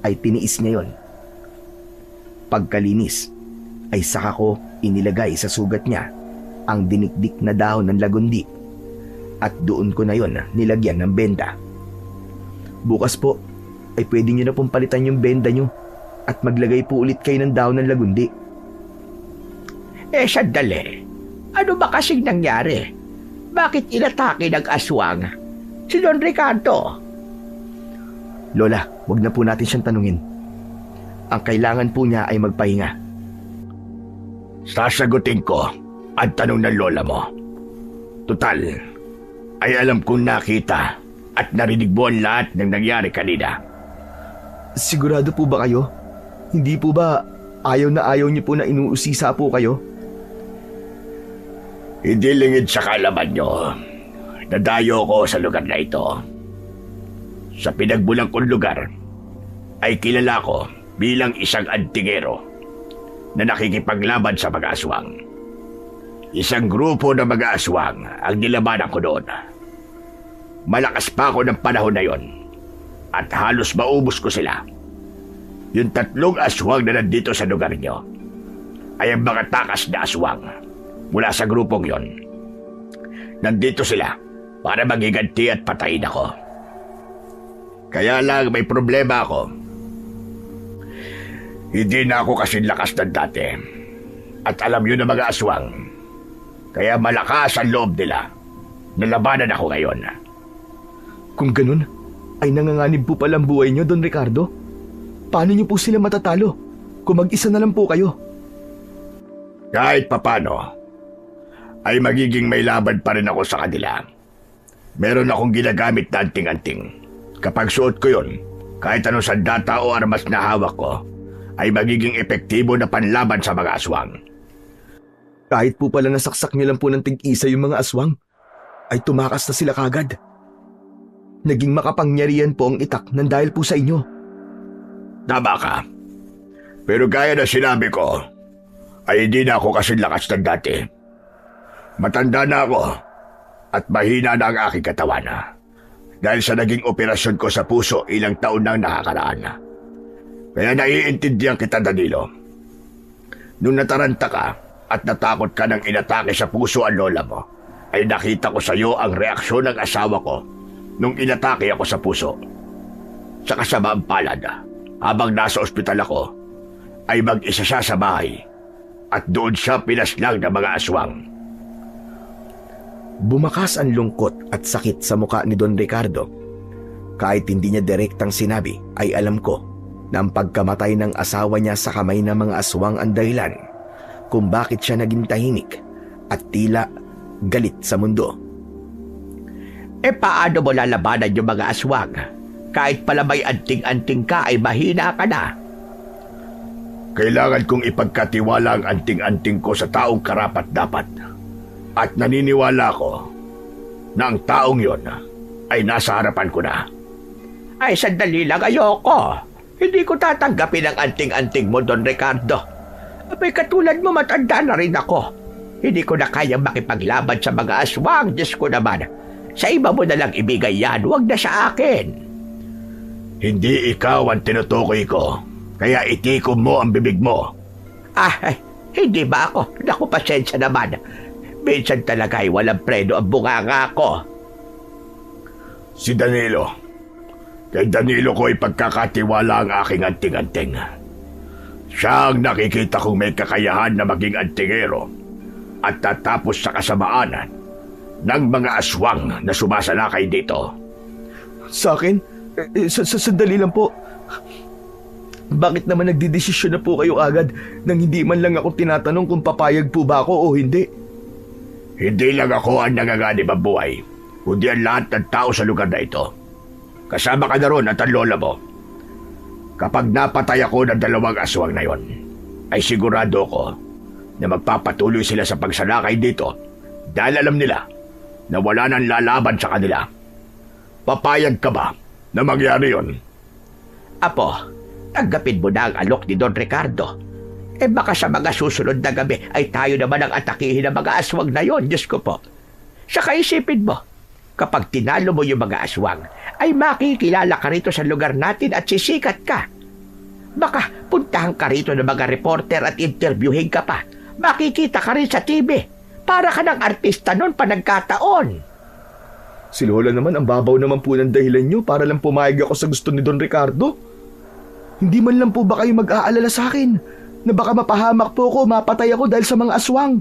ay tiniis niya yon. Pagkalinis, ay saka ko inilagay sa sugat niya ang dinikdik na dahon ng lagundi at doon ko na yon nilagyan ng benda. Bukas po, ay pwede niyo na pong palitan yung benda niyo at maglagay po ulit kayo ng dahon ng lagundi. Sandali. Ano ba kasing nangyari? Bakit inatake ng aswang si Don Ricardo? Lola, wag na po natin siyang tanungin. Ang kailangan po niya ay magpahinga. Sasagutin ko ang tanong ng lola mo. Tutal, ay alam kong nakita at narinig mo ang lahat ng nangyari kanina. Sigurado po ba kayo? Hindi po ba ayaw na ayaw niyo po na inuusisa po kayo? Hindi lingid sa kaalaman nyo. Nadayo ko sa lugar na ito. Sa pinagmulang kong lugar, ay kilala ko bilang isang antingero na nakikipaglaban sa mga aswang. Isang grupo ng mga aswang ang nilabanan ko doon. Malakas pa ako ng panahon na yon at halos maubos ko sila. Yung 3 aswang na nandito sa lugar nyo ay ang mga takas na aswang mula sa grupong yon. Nandito sila para magiganti at patayin ako. Kaya lang may problema ako. Hindi na ako kasing lakas ng dati. At alam yun ng mga aswang. Kaya malakas ang loob nila. Nalabanan ako ngayon. Kung ganun, ay nanganganib po palang buhay niyo, Don Ricardo. Paano niyo po sila matatalo kung mag-isa na lang po kayo? Kahit papano, ay magiging may laban pa rin ako sa kanila. Meron akong ginagamit na anting-anting. Kapag suot ko yun, kahit anong sandata o armas na hawak ko, ay magiging epektibo na panlaban sa mga aswang. Kahit po pala nasaksak niyo lang po ng tig-isa yung mga aswang, ay tumakas na sila kagad. Naging makapangyarihan po ang itak ng dahil po sa inyo. Tama ka. Pero gaya na sinabi ko, ay hindi na ako kasing lakas ng dati. Matanda na ako at mahina na ang aking katawan. Dahil sa naging operasyon ko sa puso ilang taon nang nakakaraan. Kaya naiintindihan kita, Danilo. Nung nataranta ka at natakot ka nang inatake sa puso ang lola mo, ay nakita ko sa iyo ang reaksyon ng asawa ko nung inatake ako sa puso. Sa kasamaang palad, habang nasa ospital ako, ay mag-isa siya sa bahay at doon siya pinaslang ng mga aswang. Bumakas ang lungkot at sakit sa muka ni Don Ricardo. Kahit hindi niya direktang sinabi, ay alam ko na ang pagkamatay ng asawa niya sa kamay ng mga aswang ang dahilan kung bakit siya naging tahimik at tila galit sa mundo. Paano mo lalabanan yung mga aswang? Kahit pala may anting-anting ka ay mahina ka na. Kailangan kong ipagkatiwala ang anting-anting ko sa taong karapat-dapat. At naniniwala ko na ang taong yon ay nasa harapan ko na. Ay, sandali lang, ayoko. Hindi ko tatanggapin ang anting-anting mo, Don Ricardo. Abay, katulad mo, matanda na rin ako. Hindi ko na kayang makipaglaban sa mga aswang. Diyos ko naman. Sa iba mo na lang ibigay yan, huwag na sa akin. Hindi ikaw ang tinutukoy ko, kaya itikom mo ang bibig mo. Hindi ba ako? Naku, pasensya naman. Minsan talaga ay walang preno ang bunganga ko. Si Danilo. Kay Danilo ko ipagkakatiwala ang aking anting-anting. Siya ang nakikita kong may kakayahan na maging antingero at tatapos sa kasamaanan ng mga aswang na sumasalakay dito. Sa akin? Sandali lang po. Bakit naman nagdidesisyon na po kayo agad nang hindi man lang ako tinatanong kung papayag po ba ako o hindi? Hindi lang ako ang nanganganib ang buhay, kundi ang lahat ng tao sa lugar na ito. Kasama ka na ron at ang lola mo. Kapag napatay ako ng 2 aswang na yon, ay sigurado ko na magpapatuloy sila sa pagsalakay dito dahil alam nila na wala nang lalaban sa kanila. Papayag ka ba na mangyari yon? Apo, tanggapin mo na ang alok ni Don Ricardo. Baka sa mga susunod na gabi ay tayo naman ang atakihin ng mga aswang na yon, Diyos ko po. Saka isipin mo, kapag tinalo mo yung mga aswang, ay makikilala ka rito sa lugar natin at sisikat ka. Baka puntahan ka rito ng mga reporter at interviewin ka pa. Makikita ka rin sa TV. Para ka ng artista noon pa nagkataon. Si Lola naman, ang babaw naman po ng dahilan nyo para lang pumayag ako sa gusto ni Don Ricardo. Hindi man lang po ba kayo mag-aalala sa akin na baka mapahamak po ako, mapatay ako dahil sa mga aswang?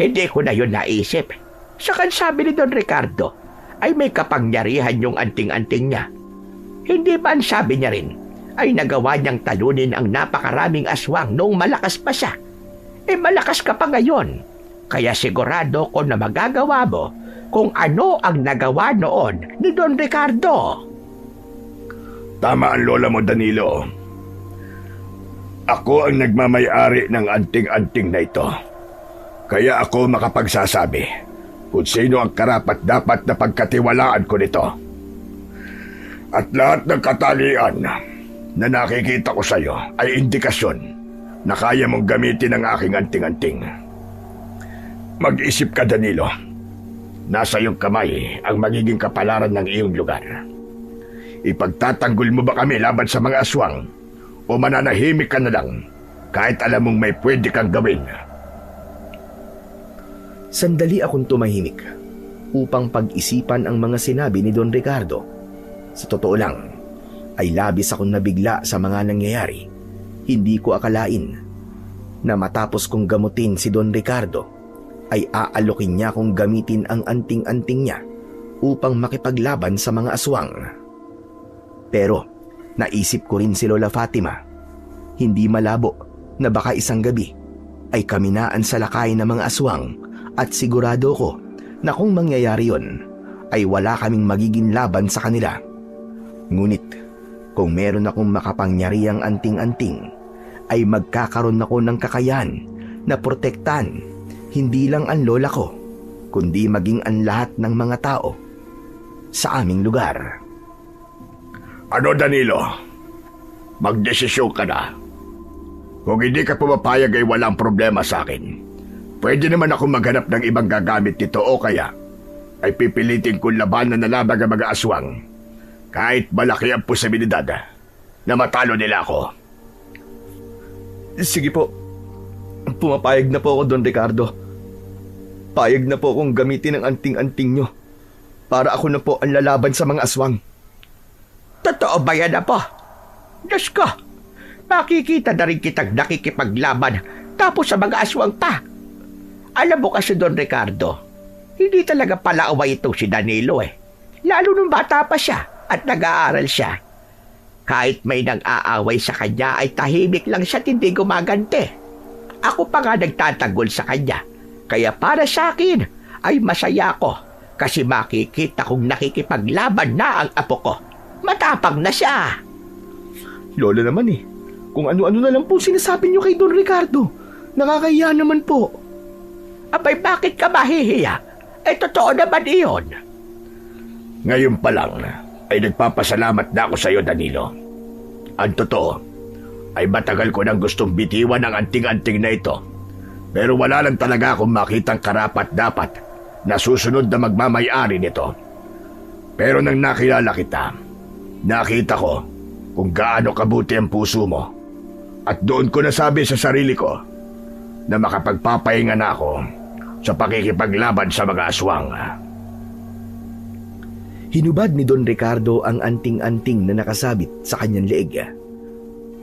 Hindi ko na yun naisip. Saka sabi ni Don Ricardo ay may kapangyarihan yung anting-anting niya. Hindi ba ang sabi niya rin ay nagawa niyang talunin ang napakaraming aswang noong malakas pa siya? Malakas ka pa ngayon. Kaya sigurado ko na magagawa mo kung ano ang nagawa noon ni Don Ricardo. Tama ang lola mo, Danilo. Ako ang nagmamay-ari ng anting-anting na ito. Kaya ako makapagsasabi kung sino ang karapat-dapat na pagkatiwalaan ko nito. At lahat ng katalian na nakikita ko sa iyo ay indikasyon na kaya mong gamitin ang aking anting-anting. Mag-isip ka, Danilo. Nasa iyong kamay ang magiging kapalaran ng iyong lugar. Ipagtatanggol mo ba kami laban sa mga aswang o mananahimik ka na lang kahit alam mong may pwede kang gawin? Sandali akong tumahimik upang pag-isipan ang mga sinabi ni Don Ricardo. Sa totoo lang, ay labis akong nabigla sa mga nangyayari. Hindi ko akalain na matapos kong gamutin si Don Ricardo, ay aalokin niya kung gamitin ang anting-anting niya upang makipaglaban sa mga aswang. Pero naisip ko rin si Lola Fatima. Hindi malabo na baka isang gabi ay kaminaan sa lakay ng mga aswang at sigurado ko na kung mangyayari yon ay wala kaming magiging laban sa kanila. Ngunit kung meron akong makapangyarihang anting-anting ay magkakaroon ako ng kakayahan na protektahan hindi lang ang lola ko, kundi maging ang lahat ng mga tao sa aming lugar. Ano, Danilo? Magdesisyon ka na. Kung hindi ka pumapayag ay walang problema sa akin. Pwede naman ako maghanap ng ibang gagamit nito o kaya ay pipilitin kong labanan na labag ang mga aswang kahit malaki ang posibilidad na matalo nila ako. Sige po. Pumapayag na po ako, Don Ricardo. Payag na po akong gamitin ang anting-anting nyo para ako na po ang lalaban sa mga aswang. Totoo ba yan, Apo? Diyos ko, makikita na rin kitang nakikipaglaban tapos sa mga aswang pa. Alam mo kasi, Don Ricardo, hindi talaga palaaway itong si Danilo Lalo nung bata pa siya at nag-aaral siya. Kahit may nang-aaway sa kanya ay tahimik lang siya at hindi gumagante. Ako pa nga nagtatanggol sa kanya. Kaya para sa akin ay masaya ko kasi makikita kong nakikipaglaban na ang apo ko. Matapang na siya. Lola naman kung ano-ano na lang po sinasabi niyo kay Don Ricardo. Nakakahiya naman po. Abay, bakit ka mahihiya? Totoo naman iyon. Ngayon pa lang ay nagpapasalamat na ako sa iyo, Danilo. Ang totoo ay matagal ko nang gustong bitiwan ang anting-anting na ito. Pero wala lang talaga akong makitang karapat-dapat na susunod na magmamay-ari nito. Pero nang nakilala kita, nakita ko kung gaano kabuti ang puso mo. At doon ko nasabi sa sarili ko na makapagpapahinga na ako sa pakikipaglaban sa mga aswang. Hinubad ni Don Ricardo ang anting-anting na nakasabit sa kanyang leeg.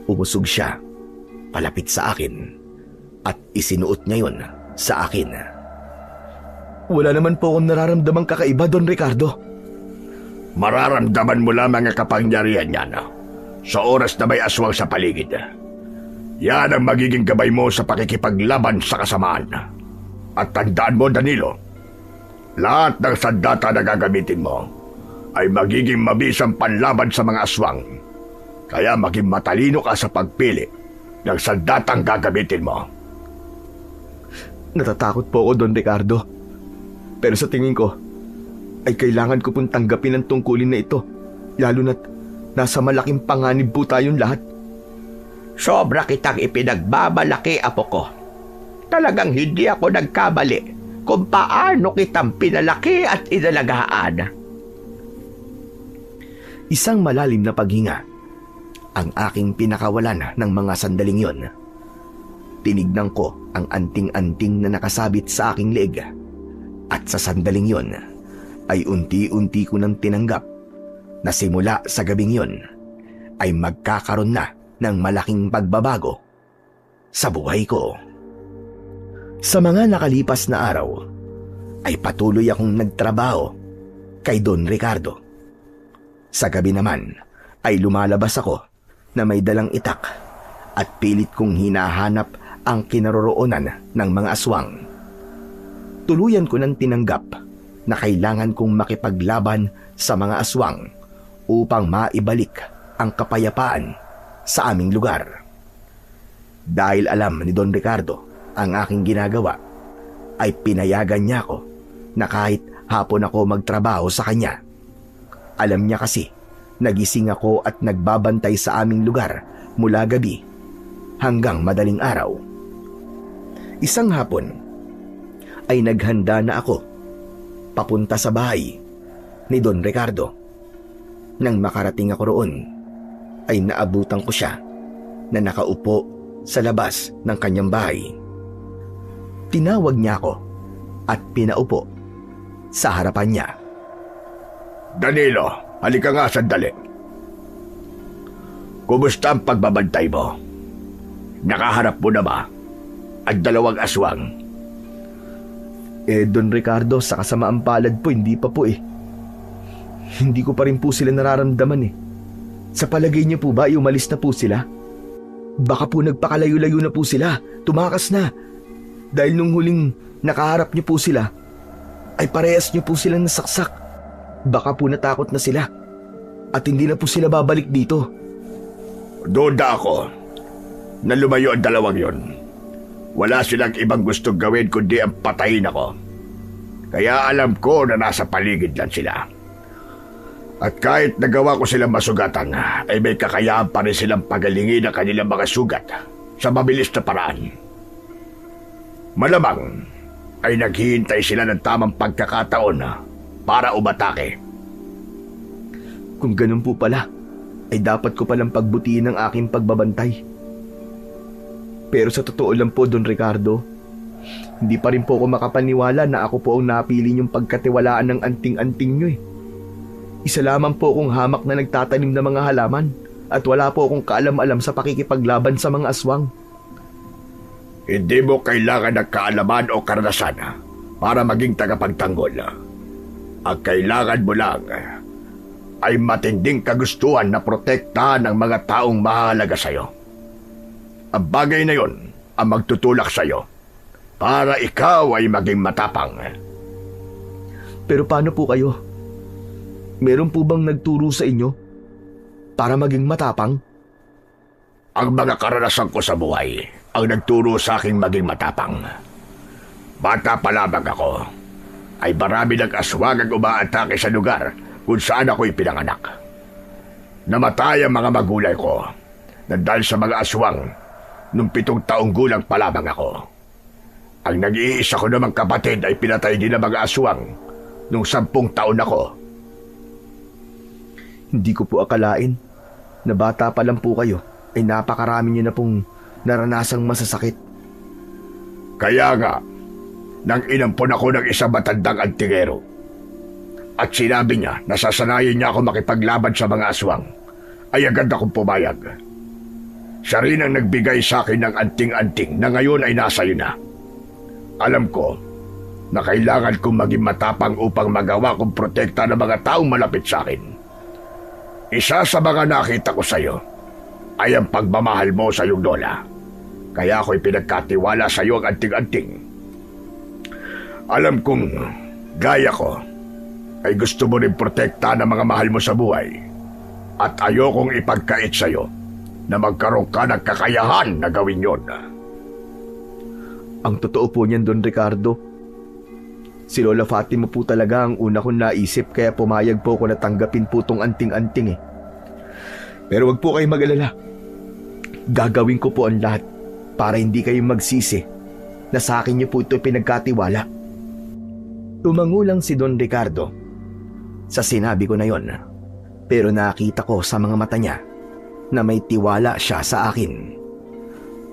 Umusog siya, palapit sa akin, at isinuot niya yon sa akin. Wala naman po akong nararamdamang kakaiba, Don Ricardo. Mararamdaman mo lamang ang kapangyarihan niyan sa oras na may aswang sa paligid. Yan ang magiging gabay mo sa pakikipaglaban sa kasamaan. At tandaan mo, Danilo, lahat ng sandata na gagamitin mo ay magiging mabisang panlaban sa mga aswang. Kaya maging matalino ka sa pagpili ng sandatang gagamitin mo. Natatakot po ako, Don Ricardo. Pero sa tingin ko, ay kailangan ko pong tanggapin ang tungkulin na ito. Lalo na't nasa malaking panganib po tayong lahat. Sobra kitang ipinagbabalaki, apo ko. Talagang hindi ako nagkamali kung paano kitang pinalaki at inalagaan. Isang malalim na paghinga ang aking pinakawalan ng mga sandaling yon. Tinignan ko ang anting-anting na nakasabit sa aking leeg at sa sandaling yon ay unti-unti ko nang tinanggap na simula sa gabing yon ay magkakaroon na ng malaking pagbabago sa buhay ko. Sa mga nakalipas na araw ay patuloy akong nagtrabaho kay Don Ricardo. Sa gabi naman ay lumalabas ako na may dalang itak at pilit kong hinahanap ang kinaroroonan ng mga aswang. Tuluyan ko nang tinanggap na kailangan kong makipaglaban sa mga aswang upang maibalik ang kapayapaan sa aming lugar. Dahil alam ni Don Ricardo ang aking ginagawa, ay pinayagan niya ako na kahit hapon ako magtrabaho sa kanya. Alam niya kasi nagising ako at nagbabantay sa aming lugar mula gabi hanggang madaling araw. Isang hapon ay naghanda na ako papunta sa bahay ni Don Ricardo. Nang makarating ako roon, ay naabutan ko siya na nakaupo sa labas ng kanyang bahay. Tinawag niya ako at pinaupo sa harapan niya. Danilo, halika nga sandali. Kumusta ang pagbabantay mo? Nakaharap mo na ba ang dalawang aswang? Don Ricardo, sa kasamaang palad po, hindi pa po eh. Hindi ko pa rin po sila nararamdaman eh. Sa palagay niyo po ba, umalis na po sila? Baka po nagpakalayo-layo na po sila, tumakas na. Dahil nung huling nakaharap niyo po sila, ay parehas niyo po silang nasaksak. Baka po natakot na sila at hindi na po sila babalik dito. Duda ako na lumayo ang dalawang yon. Wala silang ibang gustong gawin kundi ang patayin ako. Kaya alam ko na nasa paligid lang sila. At kahit nagawa ko silang masugatan, ay may kakayahan pa rin silang pagalingin ang kanilang mga sugat sa mabilis na paraan. Malamang ay naghihintay sila ng tamang pagkakataon para umatake. Kung ganun po pala, ay dapat ko palang pagbutihin ang aking pagbabantay. Pero sa totoo lang po, Don Ricardo, hindi pa rin po ako makapaniwala na ako po ang napili niyong pagkatiwalaan ng anting-anting niyo eh. Isa lamang po akong hamak na nagtatanim ng mga halaman at wala po akong kaalam-alam sa pakikipaglaban sa mga aswang. Hindi mo kailangan ng kaalaman o karanasan para maging tagapagtanggol. Ang kailangan mo lang ay matinding kagustuhan na protektahan ng mga taong mahalaga sa'yo. Ang bagay na yon ang magtutulak sa'yo para ikaw ay maging matapang. Pero paano po kayo? Meron po bang nagturo sa inyo para maging matapang? Ang mga karanasan ko sa buhay ang nagturo sa aking maging matapang. Bata pa lamang ako, ay marami ng aswang ang umaatake sa lugar kung saan ako ipinanganak. Namatay ang mga magulang ko na dahil sa mga aswang nung 7 taong gulang pa lamang ako. Ang nag-iisa ko namang kapatid ay pinatay din ng mga aswang nung 10 taon ako. Hindi ko po akalain na bata pa lang po kayo ay napakarami niyo na pong naranasang masasakit. Kaya nga, nang inampon ako ng isang matandang antingero at sinabi niya na sasanayin niya ako makipaglaban sa mga aswang, ay agad akong pumayag. Siya rin ang nagbigay sa akin ng anting-anting na ngayon ay nasa iyo na. Alam ko na kailangan kong maging matapang upang magawa kong protekta ng mga taong malapit sa akin. Isa sa mga nakita ko sa iyo ay ang pagmamahal mo sa iyong lola. Kaya ako'y pinagkatiwala sa iyo ang anting-anting. Alam kong gaya ko ay gusto mo rin protekta ng mga mahal mo sa buhay. At ayokong ipagkait sa'yo na magkaroon ka ng kakayahan na gawin yon. Ang totoo po niyan, Don Ricardo. Si Lola Fatima po talaga ang una kong naisip kaya pumayag po ako na tanggapin po tong anting-anting eh. Pero wag po kayong mag-alala. Gagawin ko po ang lahat para hindi kayo magsisi na sa akin niyo po ito pinagkatiwala. Tumangulang si Don Ricardo sa sinabi ko na yon, pero nakita ko sa mga mata niya na may tiwala siya sa akin.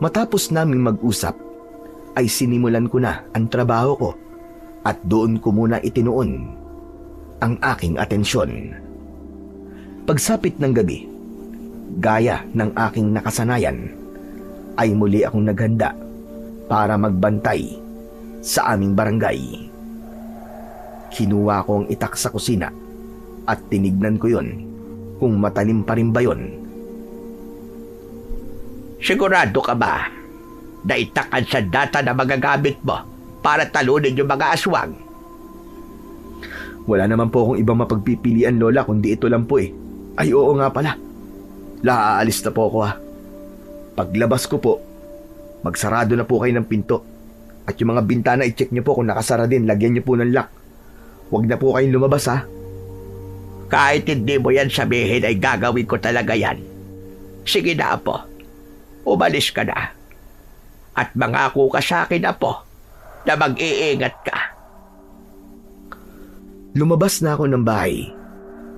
Matapos naming mag-usap, ay sinimulan ko na ang trabaho ko at doon ko muna itinuon ang aking atensyon. Pagsapit ng gabi, gaya ng aking nakasanayan, ay muli akong naghanda para magbantay sa aming barangay. Kinuha ko ang itak sa kusina at tinignan ko yon kung matalim pa rin ba yon. Sigurado ka ba na itakan sa data na magagamit mo para talunin yung mga aswang? Wala naman po akong ibang mapagpipilian, Lola, kundi ito lang po eh. Ay oo nga pala. Aalis na po ako ha. Paglabas ko po, magsarado na po kayo ng pinto. At yung mga bintana i-check niyo po kung nakasara din, lagyan niyo po ng lock. Huwag na po kayong lumabas ha. Kahit hindi mo yan sabihin ay gagawin ko talaga yan. Sige na, Apo. Umalis ka na. At mangako ka sa akin, Apo, na mag-iingat ka. Lumabas na ako ng bahay,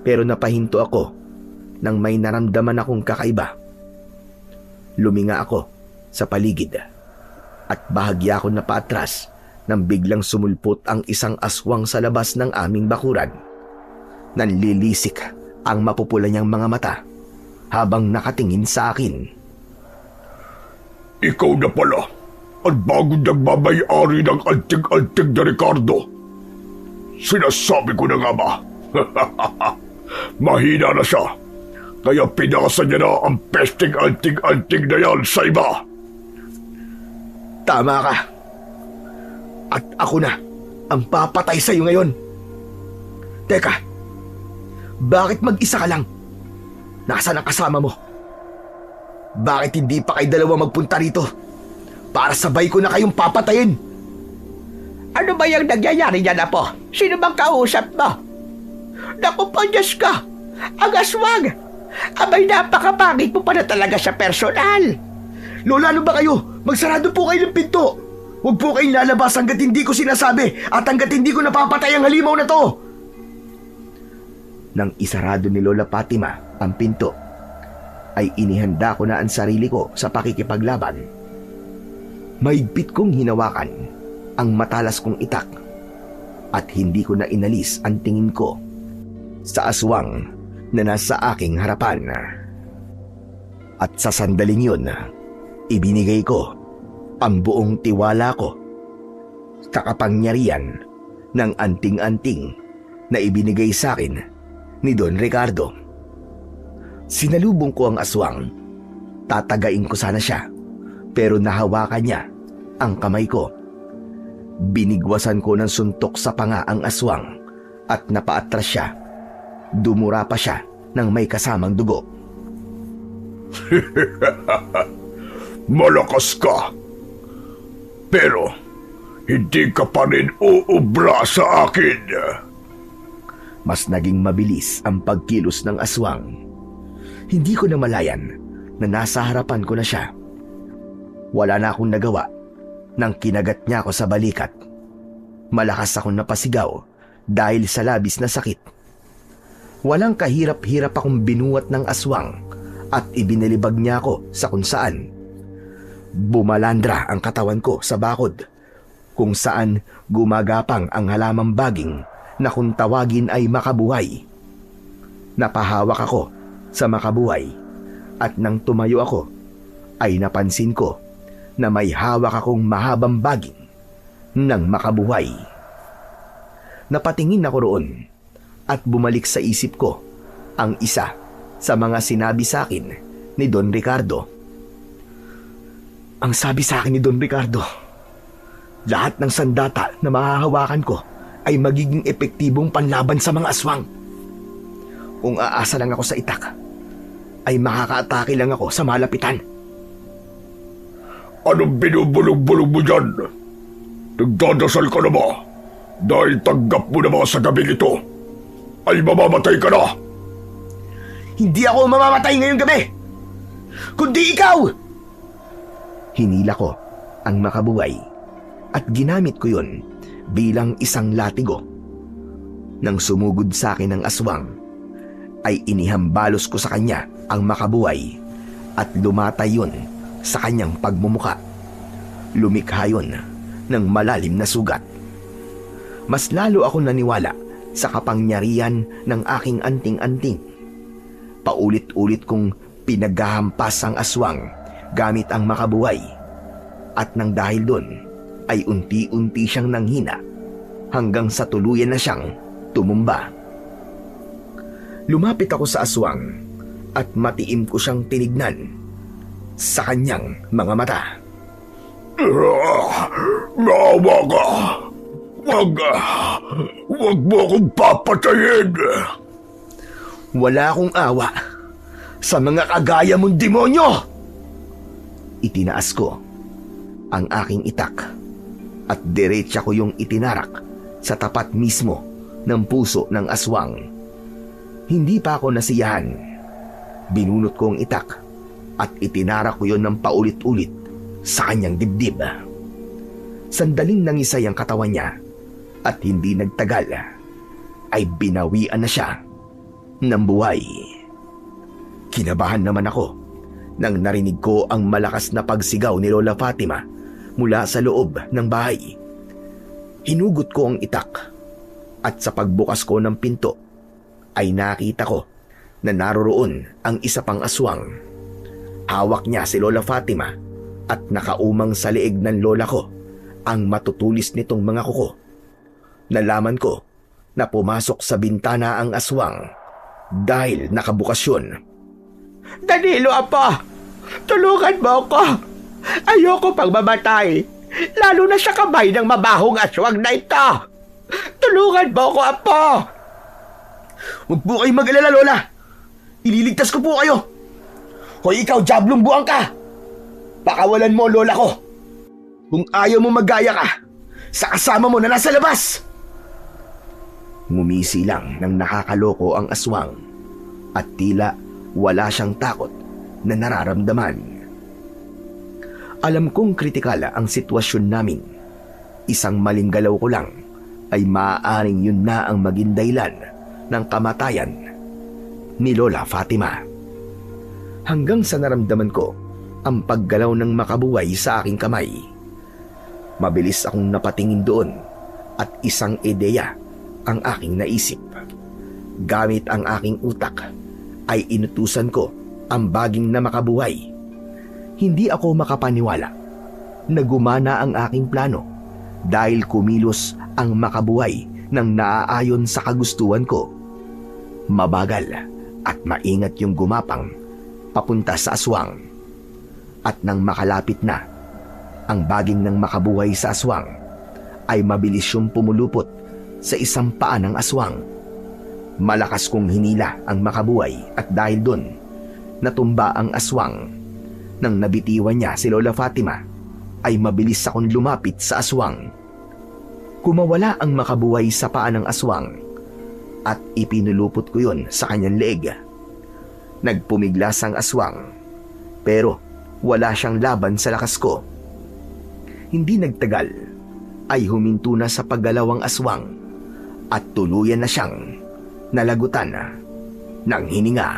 pero napahinto ako nang may naramdaman akong kakaiba. Luminga ako sa paligid at bahagya ako na paatras nang biglang sumulpot ang isang aswang sa labas ng aming bakuran. Nanlilisik ang mapupula niyang mga mata habang nakatingin sa akin. Ikaw na pala ang bagong nagmamayari ng antig-antig na Ricardo. Sinasabi ko na nga ba? Mahina na siya, kaya pinasa niya na ang pesting antig-antig na yan sa iba. Tama ka. At ako na ang papatay sa iyo ngayon. Teka, bakit mag-isa ka lang? Nasaan ang kasama mo? Bakit hindi pa kayo dalawa magpunta rito? Para sabay ko na kayong papatayin. Ano ba yung nangyayari niyan, Apo? Sino bang kausap mo? Naku po, Diyos ka! Ang aswang! Abay, napakapangit mo pa na talaga sa personal. Lola, ano ba kayo? Magsarado po kayo ng pinto. Huwag po kayong lalabas hanggat hindi ko sinasabi at hanggat hindi ko napapatay ang halimaw na to. Nang isarado ni Lola Fatima ang pinto, ay inihanda ko na ang sarili ko sa pakikipaglaban. Mahigpit kong hinawakan ang matalas kong itak at hindi ko na inalis ang tingin ko sa aswang na nasa aking harapan. At sa sandaling yun, ibinigay ko ang buong tiwala ko sa kapangyarihan ng anting-anting na ibinigay sa akin ni Don Ricardo. Sinalubong ko ang aswang. Tatagain ko sana siya, pero nahawakan niya ang kamay ko. Binigwasan ko ng suntok sa panga ang aswang at napaatras siya. Dumura pa siya ng may kasamang dugo. Malakas ka, pero hindi ka pa rin uubra sa akin. Mas naging mabilis ang pagkilos ng aswang. Hindi ko na malayan na nasa harapan ko na siya. Wala na akong nagawa nang kinagat niya ako sa balikat. Malakas akong napasigaw dahil sa labis na sakit. Walang kahirap-hirap akong binuwat ng aswang at ibinalibag niya ako sa kung saan. Bumalandra ang katawan ko sa bakod, kung saan gumagapang ang halamang baging na kung tawagin ay makabuhay. Napahawak ako sa makabuhay at nang tumayo ako ay napansin ko na may hawak akong mahabang baging ng makabuhay. Napatingin ako roon at bumalik sa isip ko ang isa sa mga sinabi sa akin ni Don Ricardo. Ang sabi sa akin ni Don Ricardo, Lahat ng sandata na mahahawakan ko ay magiging epektibong panlaban sa mga aswang. Kung aasa lang ako sa itak, ay makakaatake lang ako sa malapitan. Anong binubulog-bulog mo dyan? Nagdadasal ka na ba? Dahil tanggap mo na ba sa gabing ito, ay mamamatay ka na? Hindi ako mamamatay ngayong gabi, kundi ikaw! Hinila ko ang makabuhay at ginamit ko yon bilang isang latigo. Nang sumugod sa akin ang aswang, ay inihambalos ko sa kanya ang makabuhay at lumatay yun sa kanyang pagmumuka. Lumikha yun ng malalim na sugat. Mas lalo ako naniwala sa kapangyarihan ng aking anting-anting. Paulit-ulit kong pinaghahampas ang aswang gamit ang makabuhay, at nang dahil doon ay unti-unti siyang nanghina hanggang sa tuluyan na siyang tumumba. Lumapit ako sa aswang at matiim ko siyang tinignan sa kanyang mga mata. Naawa ka! Wag mo akong papatayin! Wala akong awa sa mga kagaya mong demonyo! Itinaas ko ang aking itak at diretsa ko yung itinarak sa tapat mismo ng puso ng aswang. Hindi pa ako nasiyahan. Binunot ko ang itak at itinarak ko yon ng paulit-ulit sa kanyang dibdib. Sandaling nangisay ang katawan niya at hindi nagtagal ay binawian na siya ng buhay. Kinabahan naman ako nang narinig ko ang malakas na pagsigaw ni Lola Fatima mula sa loob ng bahay. Hinugot ko ang itak at sa pagbukas ko ng pinto ay nakita ko na naroroon ang isa pang aswang. Hawak niya si Lola Fatima at nakaumang sa leeg ng lola ko ang matutulis nitong mga kuko. Nalaman ko na pumasok sa bintana ang aswang dahil nakabukas yun. Danilo, Apo! Tulungan mo ako! Ayoko pang mamatay, lalo na sa kamay ng mabahong aswang na ito! Tulungan mo ako, Apo! Huwag po kayong mag-alala, Lola. Ililigtas ko po kayo. Hoy, ikaw, Diablong buwang ka! Pakawalan mo, Lola ko. Kung ayaw mo magaya ka sa kasama mo na nasa labas. Ngumisi lang ng nakakaloko ang aswang at tila wala siyang takot na nararamdaman. Alam kong kritikal ang sitwasyon namin. Isang maling galaw ko lang ay maaaring yun na ang maging dahilan ng kamatayan ni Lola Fatima. Hanggang sa naramdaman ko ang paggalaw ng makabuhay sa aking kamay. Mabilis akong napatingin doon at isang ideya ang aking naisip. Gamit ang aking utak ay inutusan ko ang baging na makabuhay. Hindi ako makapaniwala na gumana ang aking plano dahil kumilos ang makabuhay ng naaayon sa kagustuhan ko. Mabagal at maingat yung gumapang papunta sa aswang. At nang makalapit na ang baging ng makabuhay sa aswang, ay mabilis yung pumulupot sa isang paa ng aswang. Malakas kong hinila ang makabuhay at dahil doon, natumba ang aswang. Nang nabitiwan niya si Lola Fatima, ay mabilis akong lumapit sa aswang. Kumawala ang makabuhay sa paa ng aswang at ipinulupot ko yun sa kanyang leeg. Nagpumiglas ang aswang pero wala siyang laban sa lakas ko. Hindi nagtagal ay huminto na sa paggalaw ang aswang at tuluyan na siyang nalagutan ng hininga.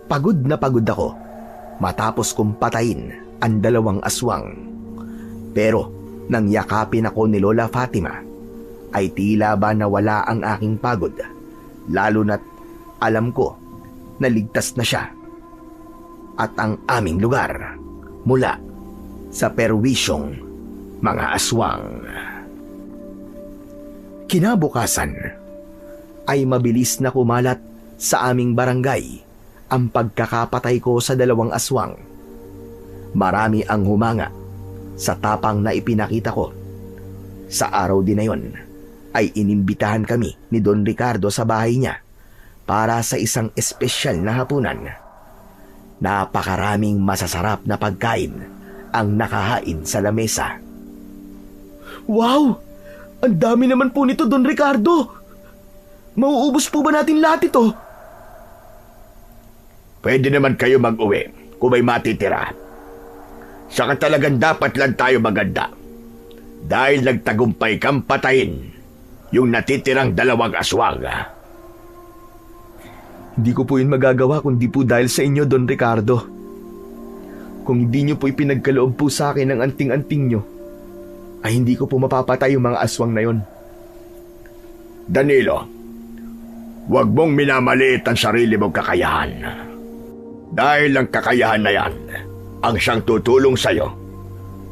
Pagod na pagod ako matapos kong patayin ang dalawang aswang. Pero nang yakapin ako ni Lola Fatima, ay tila ba nawala ang aking pagod, lalo na't alam ko na ligtas na siya at ang aming lugar mula sa perwisyong mga aswang. Kinabukasan ay mabilis na kumalat sa aming barangay ang pagkakapatay ko sa dalawang aswang. Marami ang humanga Sa tapang na ipinakita ko, sa araw din na yon ay inimbitahan kami ni Don Ricardo sa bahay niya para sa isang espesyal na hapunan. Napakaraming masasarap na pagkain ang nakahain sa lamesa. Wow! Ang dami naman po nito, Don Ricardo! Mauubos po ba natin lahat ito? Pwede naman kayo mag-uwi kung may matitira. Saka talagang dapat lang tayo maganda. Dahil nagtagumpay kang patayin yung natitirang 2 aswang. Hindi ko po yun magagawa kundi po dahil sa inyo, Don Ricardo. Kung hindi nyo po ipinagkaloob po sa akin ang anting-anting nyo, ay hindi ko po mapapatay yung mga aswang na yon. Danilo, huwag mong minamaliit ang sarili mong kakayahan. Dahil ang kakayahan na yan ang siyang tutulong sa'yo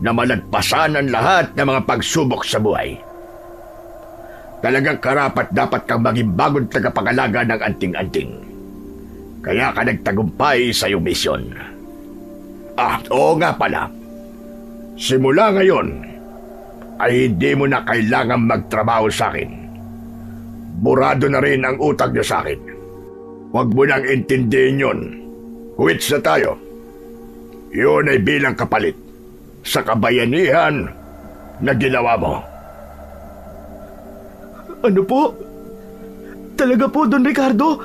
na malagpasan ang lahat ng mga pagsubok sa buhay. Talagang karapat dapat kang maging bagong tagapangalaga ng anting-anting. Kaya ka nagtagumpay sa iyong misyon. Oo nga pala. Simula ngayon, ay hindi mo na kailangan magtrabaho sa akin. Burado na rin ang utang niyo sa akin. Huwag mo nang intindihin yun. Quits na tayo. Yun ay bilang kapalit sa kabayanihan na ginawa mo. Ano po? Talaga po, Don Ricardo?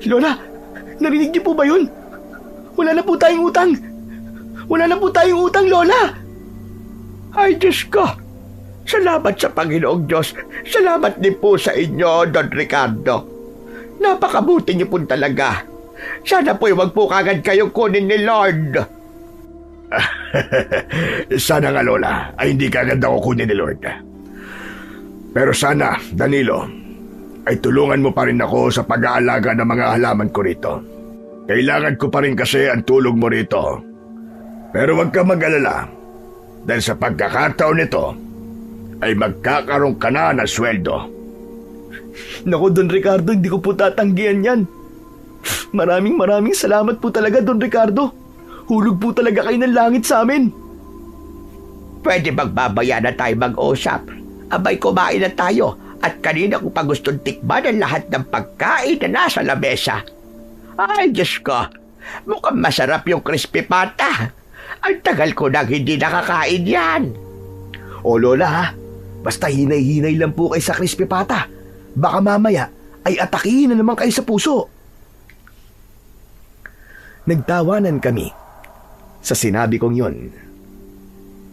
Lola, narinig niyo po ba yun? Wala na po tayong utang. Wala na po tayong utang, Lola. Ay, Diyos ko! Salamat sa Panginoong Diyos. Salamat din po sa inyo, Don Ricardo. Napakabuti niyo po talaga. Sana po'y wag po kagad kayong kunin ni Lord. Sana nga, Lola, ay hindi kagad ako kunin ni Lord. Pero sana, Danilo, ay tulungan mo pa rin ako sa pag-aalaga ng mga halaman ko rito. Kailangan ko pa rin kasi ang tulong mo rito. Pero wag ka mag-alala, dahil sa pagkakataon nito, ay magkakaroon ka na ng sweldo. Naku, Don Ricardo, hindi ko po tatanggihan yan. Maraming salamat po talaga, Don Ricardo. Hulog po talaga kayo ng langit sa amin. Pwede magbabaya na tayo mag-usap. Abay, kumain na tayo. At kanina ko pa gustong tikman ang lahat ng pagkain na nasa lamesa. Ay, Diyos ko. Mukhang masarap yung crispy pata. Ang tagal ko nang hindi nakakain yan. O Lola ha, basta hinay-hinay lang po kayo sa crispy pata. Baka mamaya ay atakihin na naman kayo sa puso. Nagtawanan kami sa sinabi kong yon.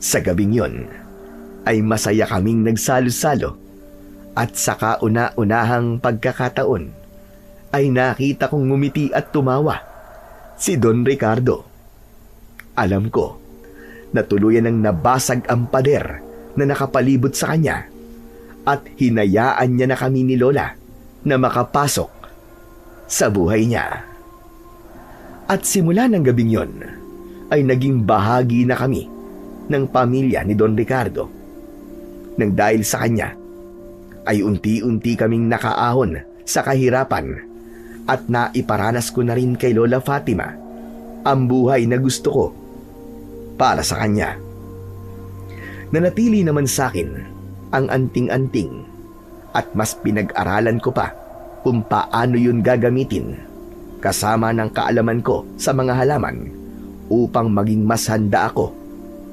Sa gabing yon ay masaya kaming nagsalo-salo at sa kauna-unahang pagkakataon ay nakita kong ngumiti at tumawa si Don Ricardo. Alam ko na tuluyan ng nabasag ang pader na nakapalibot sa kanya at hinayaan niya na kami ni Lola na makapasok sa buhay niya. At simula ng gabing yon ay naging bahagi na kami ng pamilya ni Don Ricardo. Nang dahil sa kanya ay unti-unti kaming nakaahon sa kahirapan at naiparanas ko na rin kay Lola Fatima ang buhay na gusto ko para sa kanya. Nanatili naman sa akin ang anting-anting at mas pinag-aralan ko pa kung paano yun gagamitin kasama ng kaalaman ko sa mga halaman upang maging mas handa ako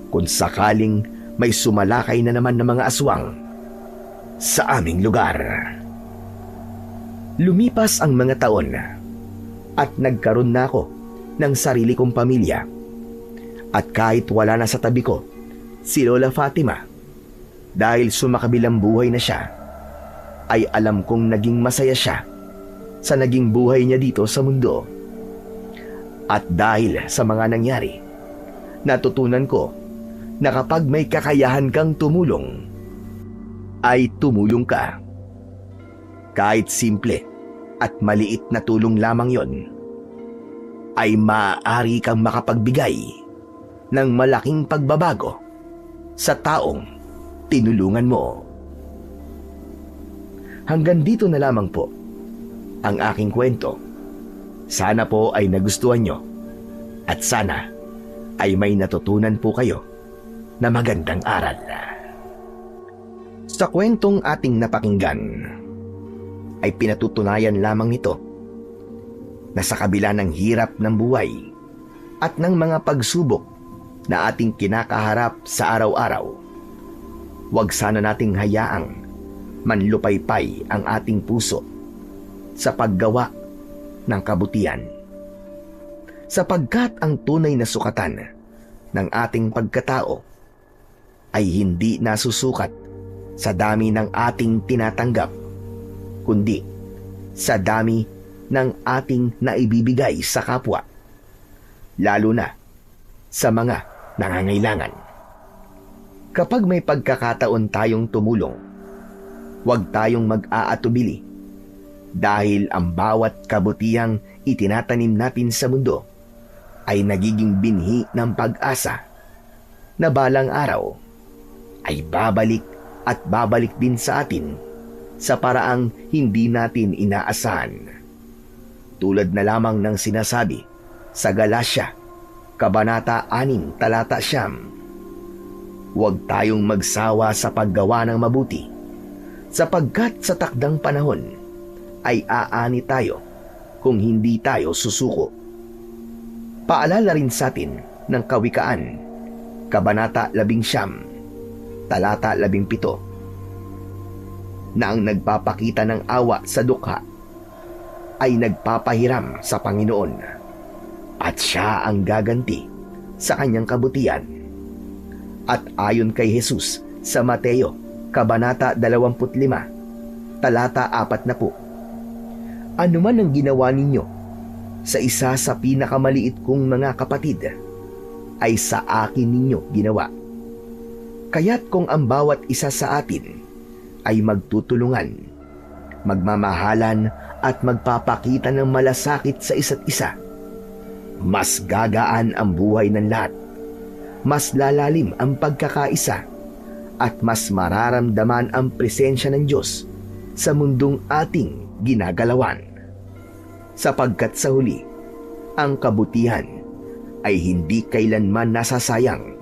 kung sakaling may sumalakay na naman ng mga aswang sa aming lugar. Lumipas ang mga taon at nagkaroon na ako ng sarili kong pamilya. At kahit wala na sa tabi ko si Lola Fatima, dahil sumakabilang buhay na siya, ay alam kong naging masaya siya sa naging buhay niya dito sa mundo. At dahil sa mga nangyari, natutunan ko na kapag may kakayahan kang tumulong, ay tumulong ka. Kahit simple at maliit na tulong lamang yon, ay maaari kang makapagbigay ng malaking pagbabago sa taong tinulungan mo. Hanggang dito na lamang po ang aking kwento. Sana po ay nagustuhan nyo at sana ay may natutunan po kayo na magandang aral. Sa kwentong ating napakinggan, ay pinatutunayan lamang nito na sa kabila ng hirap ng buhay at ng mga pagsubok na ating kinakaharap sa araw-araw, huwag sana nating hayaang manlupaypay ang ating puso sa paggawa ng kabutihan. Sapagkat ang tunay na sukatan ng ating pagkatao ay hindi nasusukat sa dami ng ating tinatanggap, kundi sa dami ng ating naibibigay sa kapwa, lalo na sa mga nangangailangan. Kapag may pagkakataon tayong tumulong, huwag tayong mag-aatubili dahil ang bawat kabutihang itinatanim natin sa mundo ay nagiging binhi ng pag-asa na balang araw ay babalik at babalik din sa atin sa paraang hindi natin inaasahan. Tulad na lamang ng sinasabi sa Galasya, Kabanata 6, Talata 9, huwag tayong magsawa sa paggawa ng mabuti, sapagkat sa takdang panahon ay aani tayo kung hindi tayo susuko. Paalala rin sa atin ng Kawikaan, Kabanata 11, Talata 17, na ang nagpapakita ng awa sa dukha ay nagpapahiram sa Panginoon at siya ang gaganti sa kanyang kabutihan. At ayon kay Jesus sa Mateo, Kabanata 25, Talata 40, ano man ang ginawa ninyo sa isa sa pinakamaliit kong mga kapatid, ay sa akin ninyo ginawa. Kaya't kung ang bawat isa sa atin ay magtutulungan, magmamahalan at magpapakita ng malasakit sa isa't isa, mas gagaan ang buhay ng lahat, mas lalalim ang pagkakaisa, at mas mararamdaman ang presensya ng Diyos sa mundong ating ginagalawan. Sapagkat sa huli, ang kabutihan ay hindi kailanman nasasayang.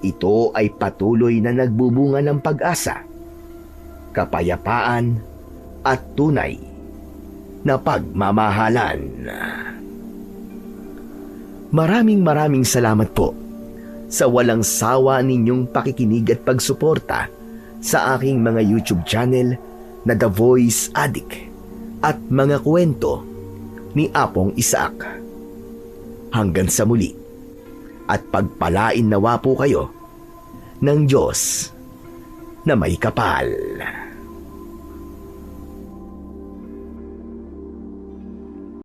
Ito ay patuloy na nagbubunga ng pag-asa, kapayapaan at tunay na pagmamahalan. Maraming salamat po sa walang sawa ninyong pakikinig at pagsuporta sa aking mga YouTube channel na The Voice Addict at mga kwento ni Apong Isaac. Hanggang sa muli, at pagpalain nawa po kayo ng Diyos na may kapal.